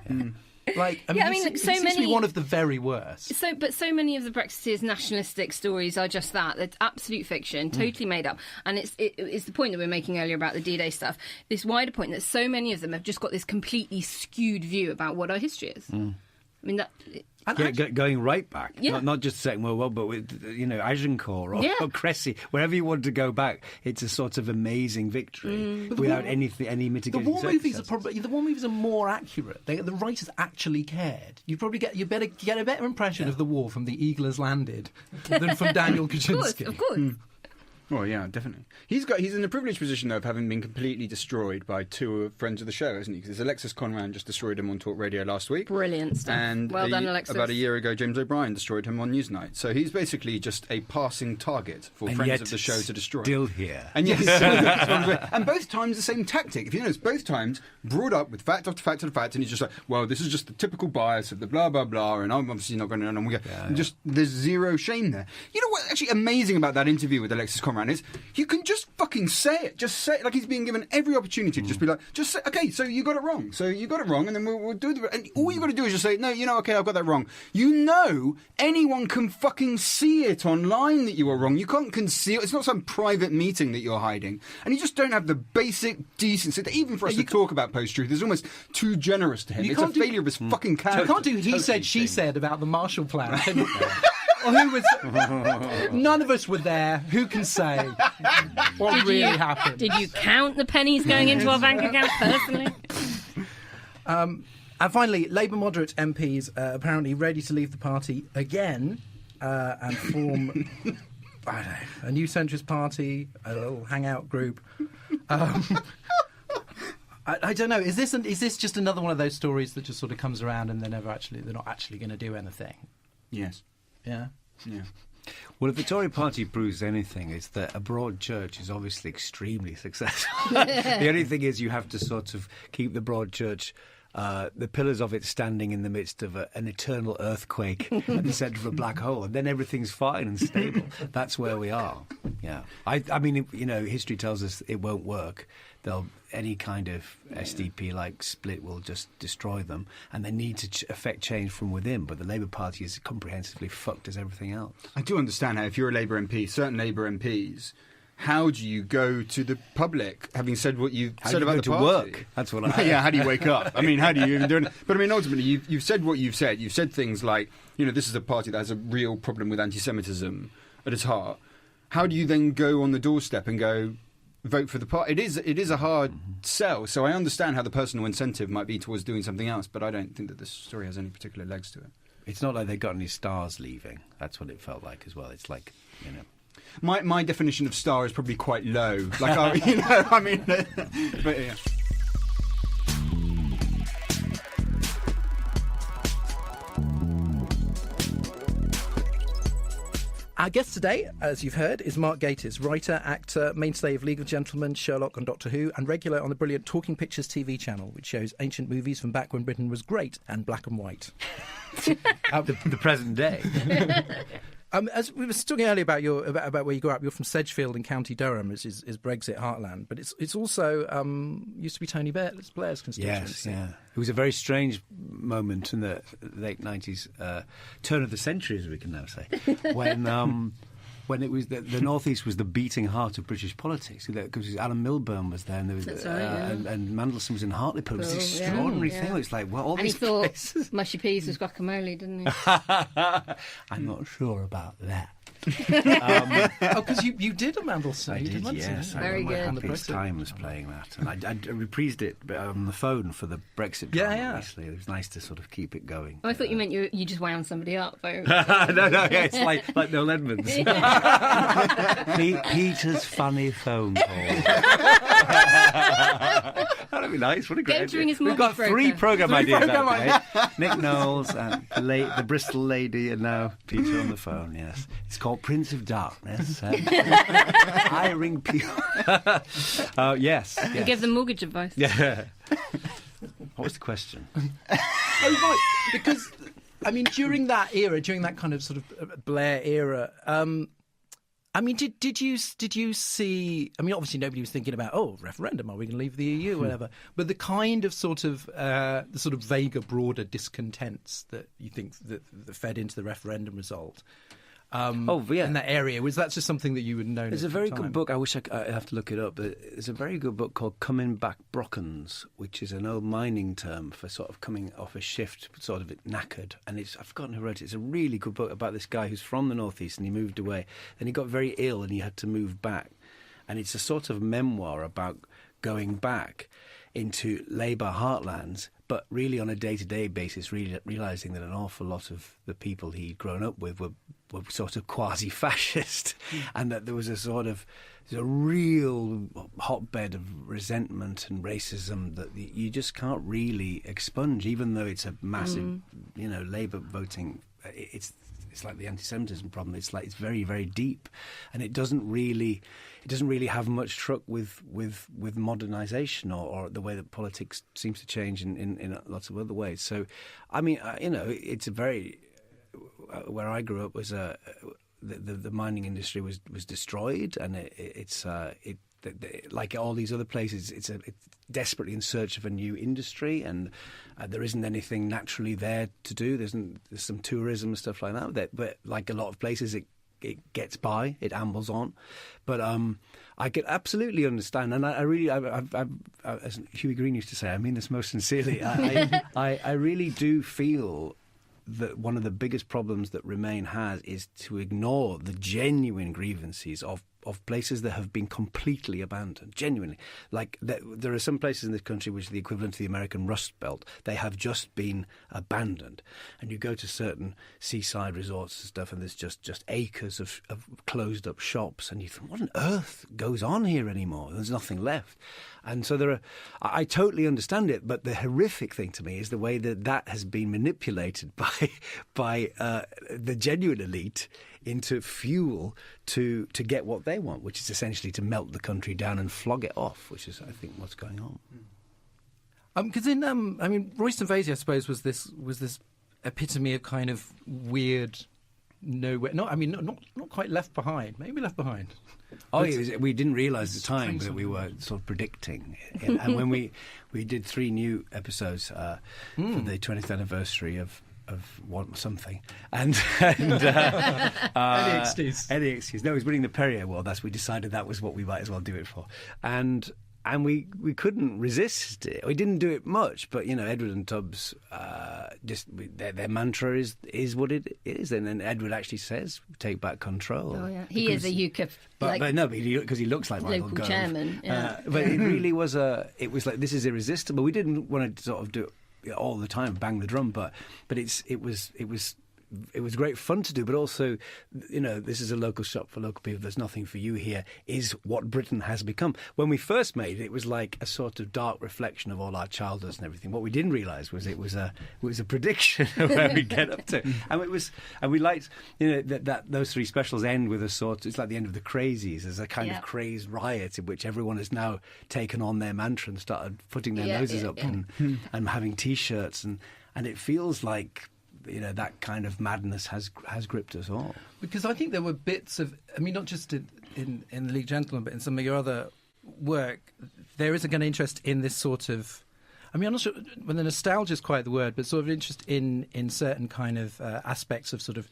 anyway? He seems to be one of the very worst. But so many of the Brexiteers' nationalistic stories are just that. They're absolute fiction, totally made up. And it's the point that we were making earlier about the D-Day stuff. This wider point that so many of them have just got this completely skewed view about what our history is. I mean, going right back, not just saying, well, but with Agincourt or Cressy, wherever you want to go back, it's a sort of amazing victory without any mitigating. The war movies are more accurate. The writers actually cared. You better get a better impression of the war from The Eagle Has Landed than from Daniel Kawcynzski. Of course. Well, yeah, definitely. He's in a privileged position, though, of having been completely destroyed by two friends of the show, hasn't he? Because Alexis Conran just destroyed him on Talk Radio last week. Brilliant stuff. And well done, Alexis. About a year ago, James O'Brien destroyed him on Newsnight. So he's basically just a passing target for friends of the show to destroy. Still here. And yes, and both times the same tactic. If you notice, both times brought up with fact after fact after fact, and he's just like, well, this is just the typical bias of the blah, blah, blah, and I'm obviously not going to... And we go, there's zero shame there. You know what's actually amazing about that interview with Alexis Conran is you can just fucking say it. Just say it like he's being given every opportunity to just be like, just say, okay, so you got it wrong. So you got it wrong, and then we'll do the... And all you got to do is just say, no, okay, I've got that wrong. Anyone can fucking see it online that you are wrong. You can't conceal... It's not some private meeting that you're hiding. And you just don't have the basic decency. Even for us to talk about post-truth is almost too generous to him. It's a failure of his fucking character. You can't do he said, she said about the Marshall Plan. None of us were there. Who can say what really happened? Did you count the pennies going into our bank account personally? And finally, Labour moderate MPs apparently ready to leave the party again and form, I don't know, a new centrist party, a little hangout group. I don't know. Is this just another one of those stories that just sort of comes around and they're not actually going to do anything? Yes. Yeah. Yeah. Well, if the Tory party proves anything, it's that a broad church is obviously extremely successful. The only thing is you have to sort of keep the broad church, the pillars of it standing in the midst of an eternal earthquake at the centre of a black hole, and then everything's fine and stable. That's where we are. Yeah. I mean, you know, history tells us it won't work. Any kind of SDP-like split will just destroy them, and they need to affect change from within. But the Labour Party is comprehensively fucked as everything else. I do understand how, if you're a Labour MP, certain Labour MPs, how do you go to the public, having said what you've said about the party? Work? That's what I. Yeah, how do you wake up? I mean, how do you even do it? But I mean, ultimately, you've said what you've said. You've said things like, you know, this is a party that has a real problem with anti-Semitism at its heart. How do you then go on the doorstep and go, vote for the party? It is a hard sell. So I understand how the personal incentive might be towards doing something else, but I don't think that this story has any particular legs to it. It's not like they got any stars leaving. That's what it felt like as well. It's like, you know. My definition of star is probably quite low. Like, you know, I mean, but yeah. Our guest today, as you've heard, is Mark Gatiss, writer, actor, mainstay of Legal Gentlemen, Sherlock and Doctor Who, and regular on the brilliant Talking Pictures TV channel, which shows ancient movies from back when Britain was great and black and white. The present day. As we were talking earlier about where you grew up, you're from Sedgefield in County Durham, which is Brexit heartland, but it's also used to be Tony Blair's constituency. Yes, yeah. It was a very strange moment in the late 90s, turn of the century, as we can now say, when it was the North East was the beating heart of British politics, because Alan Milburn was there, and there was and Mandelson was in Hartlepool. It was this extraordinary thing. It was like, well, all and these he thought places. mushy peas was guacamole, didn't he? I'm not sure about that. Because you did a Mandelson. I you did, Mandelson, yes. didn't you? Very good. Happiest time was playing that, and I reprised it on the phone for the Brexit drama recently. It was nice to sort of keep it going. Oh, I thought you meant you just wound somebody up. No, it's like Noel Edmonds. Peter's funny phone call. That'd be nice. What a great idea. We've got three programme ideas out today. Nick Knowles, the Bristol lady, and now Peter on the phone, yes. It's called Prince of Darkness. Hiring people. Yes. You give them mortgage advice. Yeah. What was the question? Because, I mean, during that era, during that kind of sort of Blair era, I mean, did you see? I mean, obviously nobody was thinking about referendum, are we going to leave the EU, whatever. But the kind of sort of the sort of vaguer, broader discontents that you think that fed into the referendum result. In that area, was that just something that you would know? There's a very good book. I wish I'd have to look it up. But there's a very good book called "Coming Back Brockens," which is an old mining term for sort of coming off a shift, sort of knackered. And I've forgotten who wrote it. It's a really good book about this guy who's from the northeast and he moved away. Then he got very ill and he had to move back. And it's a sort of memoir about going back into Labour heartlands, but really on a day-to-day basis, really realising that an awful lot of the people he'd grown up with were sort of quasi-fascist, and that there was a real hotbed of resentment and racism that you just can't really expunge, even though it's a massive, Labour voting. It's like the anti-Semitism problem. It's like it's very, very deep, and it doesn't really have much truck with modernisation or the way that politics seems to change in lots of other ways. So, I mean, it's a very where I grew up was the mining industry was destroyed, and it's like all these other places, it's desperately in search of a new industry, and there isn't anything naturally there to do. There's some tourism and stuff like that, but like a lot of places, it gets by, it ambles on. But I can absolutely understand, and I really, as Huey Green used to say, I mean this most sincerely, I really do feel that one of the biggest problems that Remain has is to ignore the genuine grievances of places that have been completely abandoned, genuinely. Like, there are some places in this country which are the equivalent to the American Rust Belt. They have just been abandoned. And you go to certain seaside resorts and stuff, and there's just acres of closed-up shops, and you think, what on earth goes on here anymore? There's nothing left. And so I totally understand it, but the horrific thing to me is the way that has been manipulated by the genuine elite into fuel to get what they want, which is essentially to melt the country down and flog it off, which is, I think, what's going on. Because Royston Vasey, I suppose, was this epitome of kind of weird, nowhere. Not quite left behind. Maybe left behind. We didn't realise at the time that we were sort of predicting. And when we did 3 new episodes for the 20th anniversary of something, and any excuse. No, he was winning the Perrier Award. We decided that was what we might as well do it for, and we couldn't resist it. We didn't do it much, but Edward and Tubbs their mantra is what it is, and then Edward actually says, "Take back control." Oh yeah, he is a UKIP. Because he looks like Michael local Gove. chairman. Yeah. But it really was it was like, this is irresistible. We didn't want to sort of do it all the time, bang the drum, but it was great fun to do. But also, this is a local shop for local people. There's nothing for you here. Is what Britain has become. When we first made it, it was like a sort of dark reflection of all our childhoods and everything. What we didn't realise was it was a prediction of where we get up to. And we liked that those 3 specials end with it's like the end of the Crazies. There's a kind of crazed riot in which everyone has now taken on their mantra and started putting their noses up and having T-shirts and it feels like that kind of madness has gripped us all. Because I think there were bits of, not just in The League Gentlemen, but in some of your other work, there is a kind of interest in this sort of, I'm not sure whether nostalgia is quite the word, but sort of interest in certain kind of aspects of sort of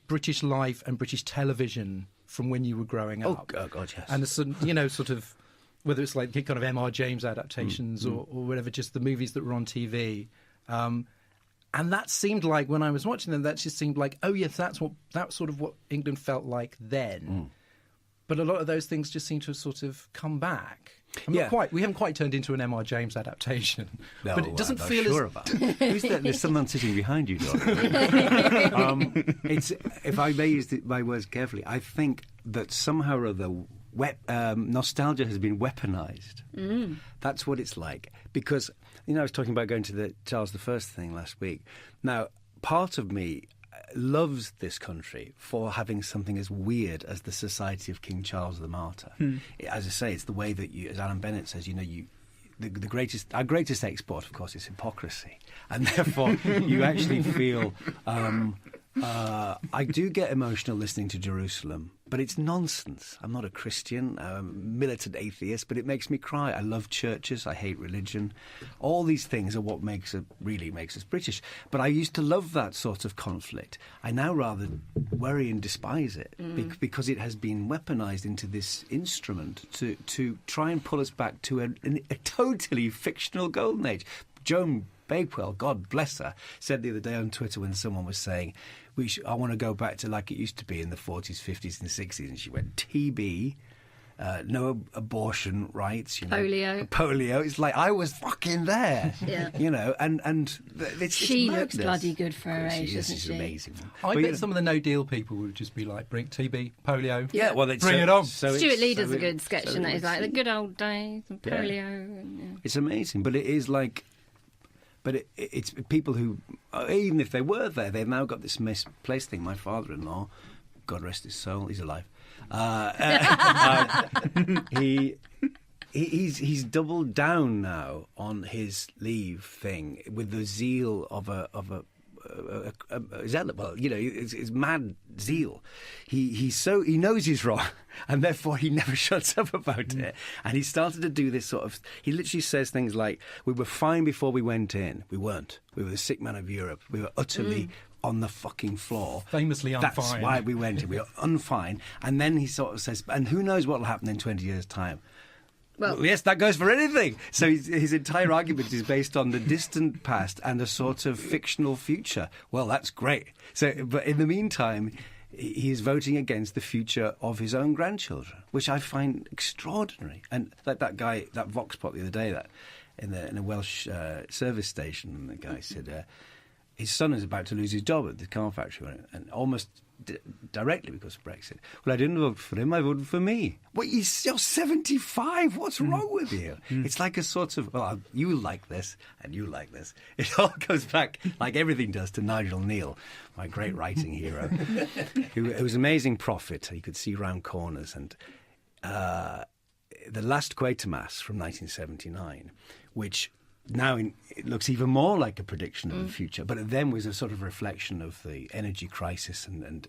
British life and British television from when you were growing up. Oh God, yes. And sort of, whether it's like kind of M.R. James adaptations or whatever, just the movies that were on TV. And that seemed like, when I was watching them, that just seemed like, oh yes, that's sort of what England felt like then. But a lot of those things just seem to have sort of come back. We haven't quite turned into an M.R. James adaptation. No, but it doesn't feel sure as... about it. Who's that? There's someone sitting behind you, Don. If I may use my words carefully, I think that somehow or other nostalgia has been weaponized. That's what it's like. Because, I was talking about going to the Charles I thing last week. Now, part of me loves this country for having something as weird as the Society of King Charles the Martyr. As I say, it's the way that as Alan Bennett says, our greatest export, of course, is hypocrisy. And therefore, you actually feel... I do get emotional listening to Jerusalem, but it's nonsense. I'm not a Christian, I'm a militant atheist, but it makes me cry. I love churches, I hate religion. All these things are what really makes us British. But I used to love that sort of conflict. I now rather worry and despise it because it has been weaponised into this instrument to try and pull us back to a totally fictional golden age. Joan Bakewell, God bless her, said the other day on Twitter when someone was saying, I want to go back to like it used to be in the 40s, 50s and 60s. And she went, TB, no abortion rights. Polio. It's like, I was fucking there. Yeah. She looks bloody good for her age, doesn't she? She's amazing. I bet some of the no-deal people would just be like, bring TB, polio. Yeah, well, bring it on. Stuart Lee does a good sketch in that. He's like, the good old days and polio. And, It's amazing, but it is like... But it's people who, even if they were there, they've now got this misplaced thing. My father-in-law, God rest his soul, he's alive. He's doubled down now on his leave thing with the zeal of a zealot. Well, it's mad zeal. He knows he's wrong, and therefore he never shuts up about it. And he started to do this sort of. He literally says things like, "We were fine before we went in. We weren't. We were the sick man of Europe. We were utterly." On the fucking floor. Famously unfine. That's why we went in. We were unfine. And then he sort of says, and who knows what will happen in 20 years' time. Well, yes, that goes for anything. So his entire argument is based on the distant past and a sort of fictional future. Well, that's great. So, but in the meantime, he is voting against the future of his own grandchildren, which I find extraordinary. And like that guy, that Vox Pop the other day, that in a Welsh service station, the guy said his son is about to lose his job at the car factory, and almost directly because of Brexit. Well, I didn't vote for him, I voted for me. Well, you're 75, what's wrong with you? It's like a sort of, well, you like this, and you like this. It all goes back, like everything does, to Nigel Neal, my great writing hero, who was an amazing prophet. He could see round corners, and the last Quatermass from 1979, which now it looks even more like a prediction of the future, but it then was a sort of reflection of the energy crisis, and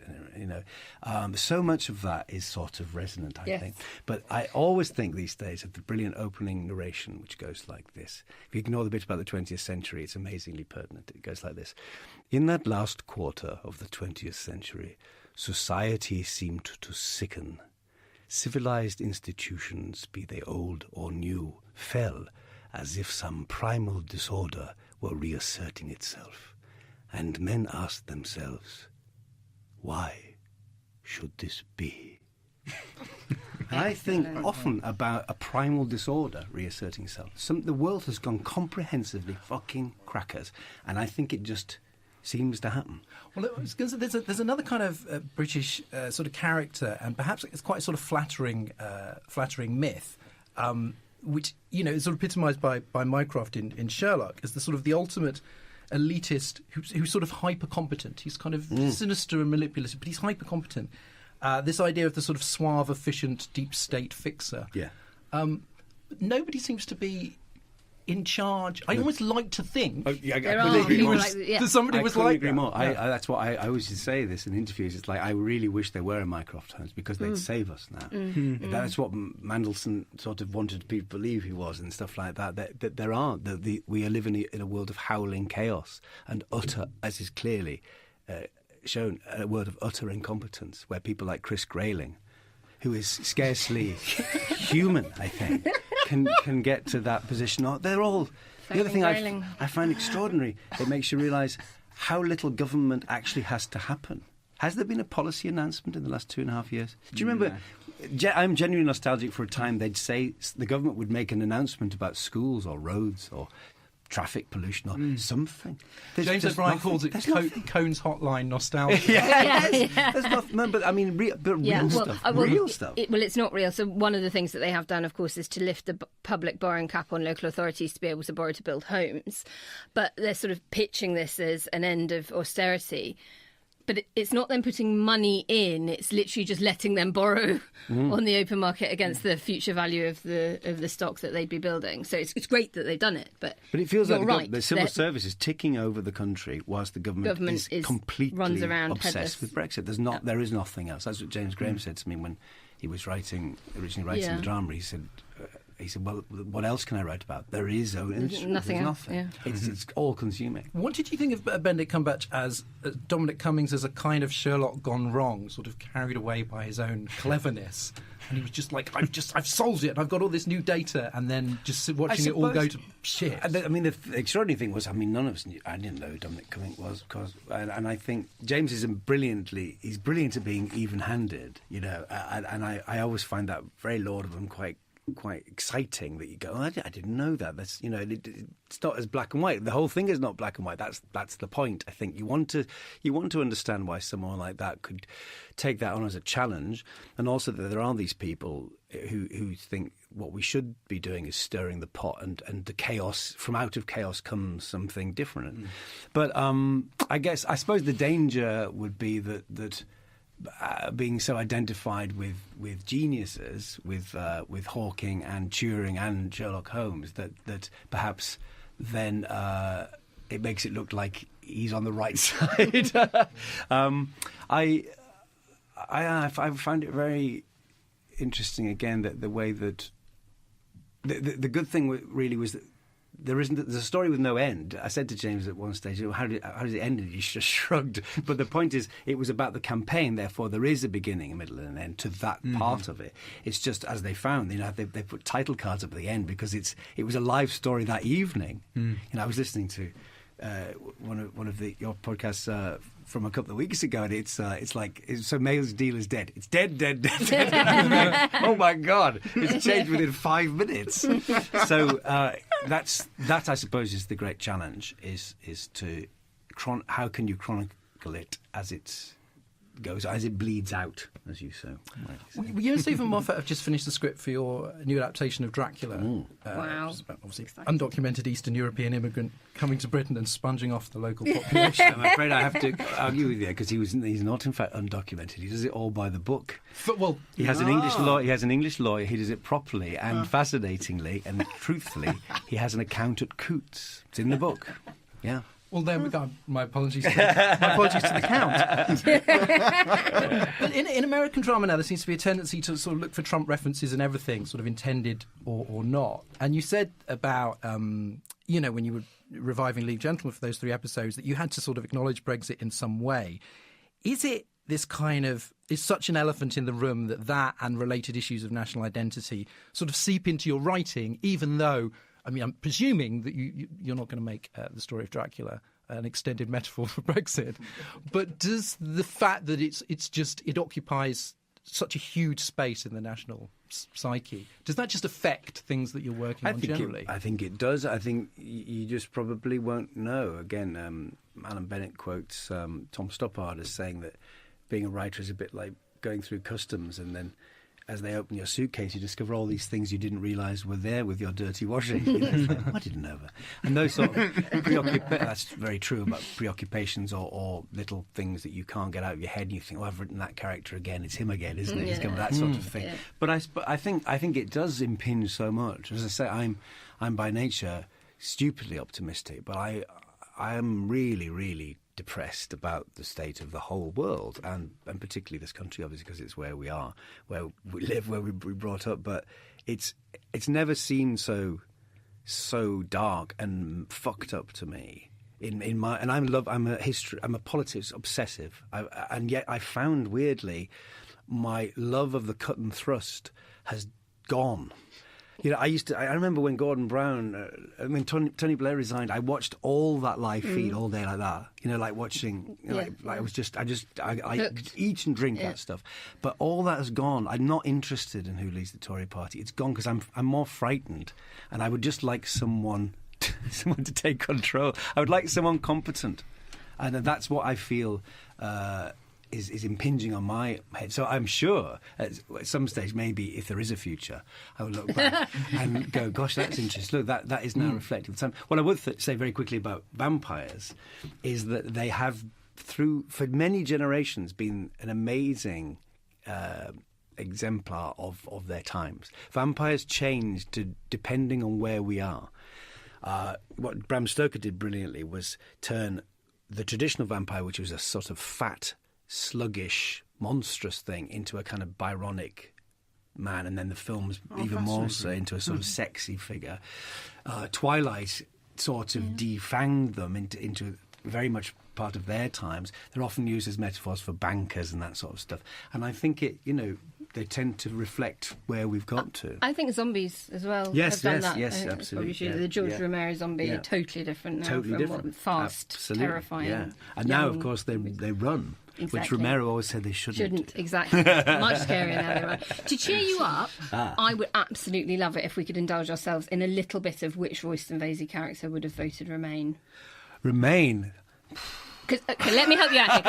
so much of that is sort of resonant, I think. But I always think these days of the brilliant opening narration, which goes like this. If you ignore the bit about the 20th century, it's amazingly pertinent. It goes like this. In that last quarter of the 20th century, society seemed to sicken. Civilized institutions, be they old or new, fell as if some primal disorder were reasserting itself. And men asked themselves, why should this be? And I think often about a primal disorder reasserting itself. The world has gone comprehensively fucking crackers, and I think it just seems to happen. Well, there's another kind of British sort of character, and perhaps it's quite a sort of flattering myth, which, you know, is sort of epitomised by Mycroft in Sherlock as the sort of the ultimate elitist who's sort of hyper-competent. He's kind of sinister and manipulative, but he's hyper-competent. This idea of the sort of suave, efficient, deep state fixer. Yeah. Nobody seems to be in charge. I almost like to think There are people like that, yeah. somebody I was couldn't like agree that. more. That's what I always used to say this in interviews. It's like, I really wish there were a Mycroft Holmes, because they'd save us now. That's what Mandelson sort of wanted people to believe he was, and stuff like that. That there aren't. We are living in a world of howling chaos and utter, as is clearly shown, a world of utter incompetence, where people like Chris Grayling, who is scarcely human, I think, can get to that position. They're all... The other thing I find extraordinary, it makes you realise how little government actually has to happen. Has there been a policy announcement in the last 2.5 years? Do you remember... I'm genuinely nostalgic for a time they'd say the government would make an announcement about schools or roads or traffic pollution or something. James O'Brien calls it Cone's Hotline nostalgia. There's nothing, no, but I mean, real stuff. Real stuff. It's not real. So one of the things that they have done, of course, is to lift the public borrowing cap on local authorities to be able to borrow to build homes. But they're sort of pitching this as an end of austerity. But it's not them putting money in, it's literally just letting them borrow on the open market against the future value of the stock that they'd be building. So it's great that they've done it, but it feels you're like right, the civil service is ticking over the country whilst the government is completely runs around obsessed headless. with Brexit. There is nothing else. That's what James Graham said to me when he was originally writing the drama. He said, well, what else can I write about? There is nothing. Yeah. It's all-consuming. What did you think of Benedict Cumberbatch as Dominic Cummings as a kind of Sherlock gone wrong, sort of carried away by his own cleverness? And he was just like, I've solved it, and I've got all this new data, and then just watching it all go to shit. I mean, the extraordinary thing was, none of us knew. I didn't know who Dominic Cummings was, and I think James is brilliant at being even-handed, you know, and I always find that very laudable and quite exciting that you go, I didn't know that. That's, you know, it's not as black and white. The whole thing is not black and white. That's the point. I think you want to understand why someone like that could take that on as a challenge, and also that there are these people who think what we should be doing is stirring the pot, and the chaos, from out of chaos comes something different. But I suppose the danger would be that being so identified with geniuses, with Hawking and Turing and Sherlock Holmes, that perhaps then it makes it look like he's on the right side. I found it very interesting again that the way that the good thing really was that there's a story with no end. I said to James at one stage, how does it end? And he just shrugged. But the point is, it was about the campaign. Therefore, there is a beginning, a middle, and an end to that part of it. It's just, as they found, you know, they put title cards up at the end because it was a live story that evening. You know, I was listening to one of your podcasts from a couple of weeks ago, and it's like so Mail's deal is dead. It's dead. Oh my God! It's changed within 5 minutes. So that I suppose is the great challenge: is to how can you chronicle it as it goes, as it bleeds out, as you so. Well, you and Stephen Moffat have just finished the script for your new adaptation of Dracula. Wow. Which is about, obviously, undocumented Eastern European immigrant coming to Britain and sponging off the local population. I'm afraid I have to argue with you because he's not in fact undocumented. He does it all by the book. Well, he has an English lawyer. He has an English lawyer. He does it properly and fascinatingly and truthfully. He has an account at Coutts. It's in the book. Yeah. Well, there we go. My apologies to the Count. But in American drama now, there seems to be a tendency to sort of look for Trump references in everything, sort of intended or not. And you said about, when you were reviving League Gentlemen for those 3 episodes, that you had to sort of acknowledge Brexit in some way. Is it this kind of, is such an elephant in the room that and related issues of national identity sort of seep into your writing, even though... I mean, I'm presuming that you're not going to make the story of Dracula an extended metaphor for Brexit, but does the fact that it occupies such a huge space in the national psyche, does that just affect things that you're working on generally? I think it does. I think you just probably won't know. Again, Alan Bennett quotes Tom Stoppard as saying that being a writer is a bit like going through customs and then as they open your suitcase, you discover all these things you didn't realise were there with your dirty washing. I didn't know that. And those sort of that's very true about preoccupations or little things that you can't get out of your head. And you think, oh, I've written that character again. It's him again, isn't it? He's coming, that sort of thing. Yeah. But I think it does impinge so much. As I say, I'm by nature stupidly optimistic, but I am really, really depressed about the state of the whole world and particularly this country, obviously, because it's where we are, where we live, where we brought up. But it's never seemed so dark and fucked up to me. I'm a politics obsessive, and yet I found weirdly my love of the cut and thrust has gone. I remember when Gordon Brown, when Tony Blair resigned, I watched all that live feed all day like that. Like watching, I eat and drink that stuff. But all that has gone. I'm not interested in who leads the Tory party. It's gone because I'm more frightened, and I would just like someone to take control. I would like someone competent, and that's what I feel. Is impinging on my head. So I'm sure at some stage, maybe if there is a future, I will look back and go, gosh, that's interesting. Look, that is now reflective. What I would say very quickly about vampires is that they have, for many generations, been an amazing exemplar of their times. Vampires change depending on where we are. What Bram Stoker did brilliantly was turn the traditional vampire, which was a sort of fat, sluggish, monstrous thing, into a kind of Byronic man, and then the films even more so into a sort of sexy figure. Twilight sort of defanged them into very much part of their times. They're often used as metaphors for bankers and that sort of stuff. And I think they tend to reflect where we've got to. I think zombies as well have done that. Yes, absolutely. The George Romero zombie are totally different now. Totally different. Fast, absolutely. Terrifying. Yeah. And now, of course, they run. Exactly. Which Romero always said they shouldn't. Exactly. Much scarier now they run. To cheer you up, I would absolutely love it if we could indulge ourselves in a little bit of which Royston Vasey character would have voted Remain. Remain? Okay, let me help you out here.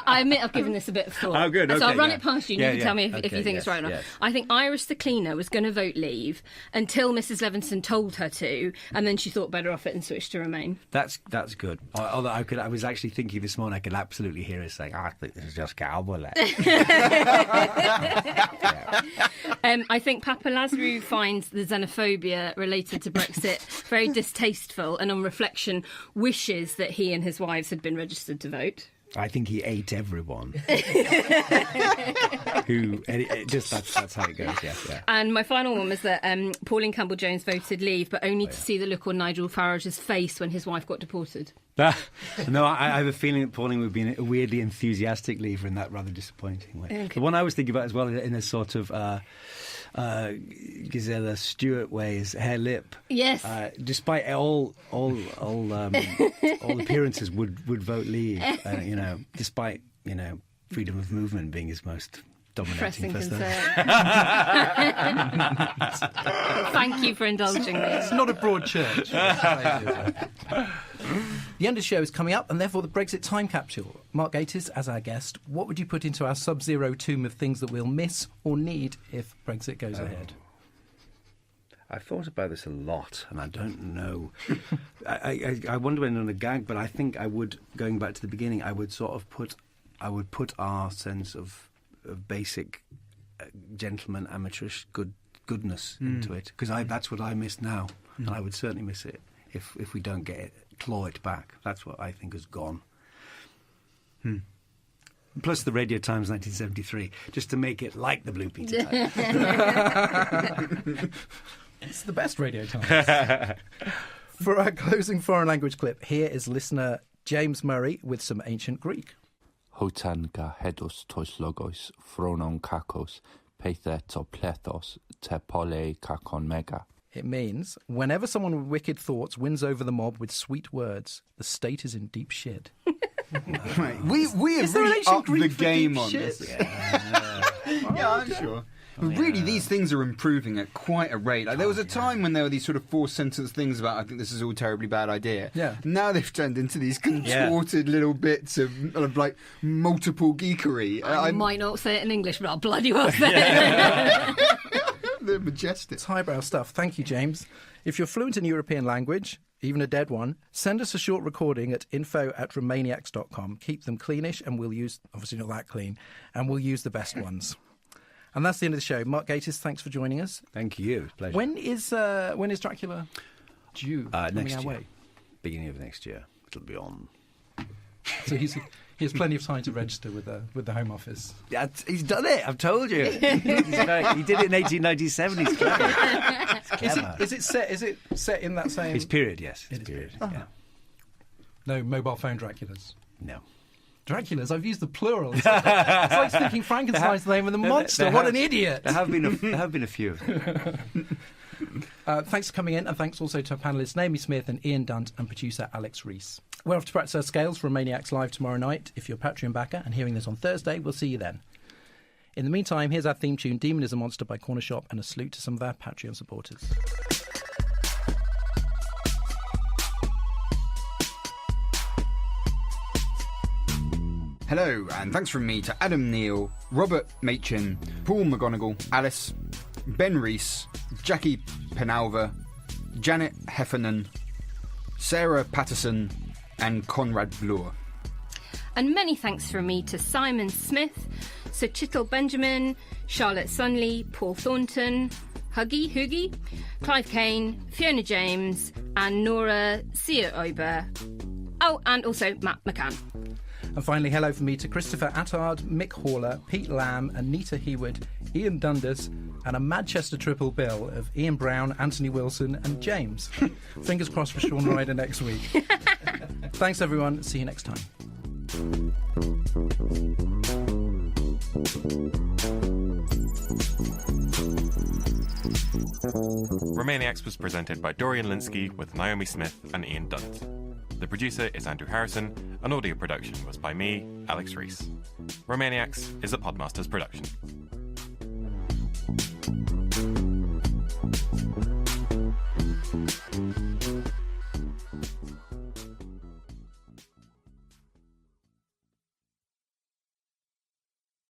I admit I've given this a bit of thought. Oh, good. Okay, so I'll run it past you and you can tell me if you think it's right or not. Yes. I think Iris the cleaner was going to vote Leave until Mrs. Levinson told her to, and then she thought better off it and switched to Remain. That's good. Although I was actually thinking this morning, I could absolutely hear her saying, I think this is just cowboy. I think Papa Lazarou finds the xenophobia related to Brexit very distasteful, and on reflection wishes that he and his wives had been registered to vote. I think he ate everyone That's how it goes. Yeah. And my final one was that Pauline Campbell-Jones voted leave, but only to see the look on Nigel Farage's face when his wife got deported. No, I have a feeling that Pauline would be a weirdly enthusiastic leaver in that rather disappointing way. Okay. The one I was thinking about as well, in a sort of Gisela Stewart way, is Hair Lip. Yes. Despite all appearances, would vote leave. Despite freedom of movement being his most dominating Pressing first. concern. Thank you for indulging me. It's not a broad church. The end of the show is coming up, and therefore the Brexit time capsule. Mark Gatiss as our guest. What would you put into our sub-zero tomb of things that we'll miss or need if Brexit goes ahead? I've thought about this a lot, and I don't know. I wonder when on a gag, but I think I would, going back to the beginning, I would sort of put our sense of basic gentleman, amateurish goodness into it, because that's what I miss now, and I would certainly miss it if we don't claw it back. That's what I think has gone. Plus the Radio Times 1973, just to make it like the Blue Peter type. It's the best Radio Times. For our closing foreign language clip, here is listener James Murray with some ancient Greek. Hotan ka hedos tos logos phronon kakos pethe to plethos te pole kakon mega. It means, whenever someone with wicked thoughts wins over the mob with sweet words, the state is in deep shit. Right. We have really upped the game on this. Yeah, I'm sure. Really, these things are improving at quite a rate. Like, there was a time when there were these sort of four-sentence things about, I think this is all a terribly bad idea. Yeah. Now they've turned into these contorted little bits of like, multiple geekery. I might not say it in English, but I'll bloody well say it. They're majestic. It's highbrow stuff. Thank you, James. If you're fluent in European language, even a dead one, send us a short recording at info@remainiacs.com. Keep them cleanish, and we'll use, obviously not that clean, and we'll use the best ones. And that's the end of the show. Mark Gatiss, thanks for joining us. Thank you. It's a pleasure. When is Dracula due? Next year. Way? Beginning of next year. It'll be on. So he has plenty of time to register with the Home Office. Yeah, he's done it. I've told you. He did it in 1897. He's clever. Is it set in that same? It's period. Yes, it's It is period. period. Yeah. No mobile phone Draculas. No. Draculas. I've used the plural. It's like thinking Frankenstein's the name of the monster. What an idiot! There have been a few of them. Thanks for coming in, and thanks also to our panellists Naomi Smith and Ian Dunt and producer Alex Rees. We're off to practice our scales for Remainiacs Live tomorrow night. If you're a Patreon backer and hearing this on Thursday, we'll see you then. In the meantime, here's our theme tune, Demon is a Monster by Corner Shop, and a salute to some of our Patreon supporters. Hello, and thanks from me to Adam Neal, Robert Machin, Paul McGonigal, Alice, Ben Rees, Jackie Penalver, Janet Heffernan, Sarah Patterson, and Conrad Bloor. And many thanks from me to Simon Smith, Sir Chittle Benjamin, Charlotte Sunley, Paul Thornton, Huggy, Clive Kane, Fiona James, and Nora Sear-Ober. Oh, and also Matt McCann. And finally, hello from me to Christopher Attard, Mick Haller, Pete Lamb, Anita Heward, Ian Dundas, and a Manchester triple bill of Ian Brown, Anthony Wilson, and James. Fingers crossed for Sean Ryder next week. Thanks, everyone. See you next time. Remainiacs was presented by Dorian Linsky with Naomi Smith and Ian Dunt. The producer is Andrew Harrison, and audio production was by me, Alex Rees. Remainiacs is a Podmasters production.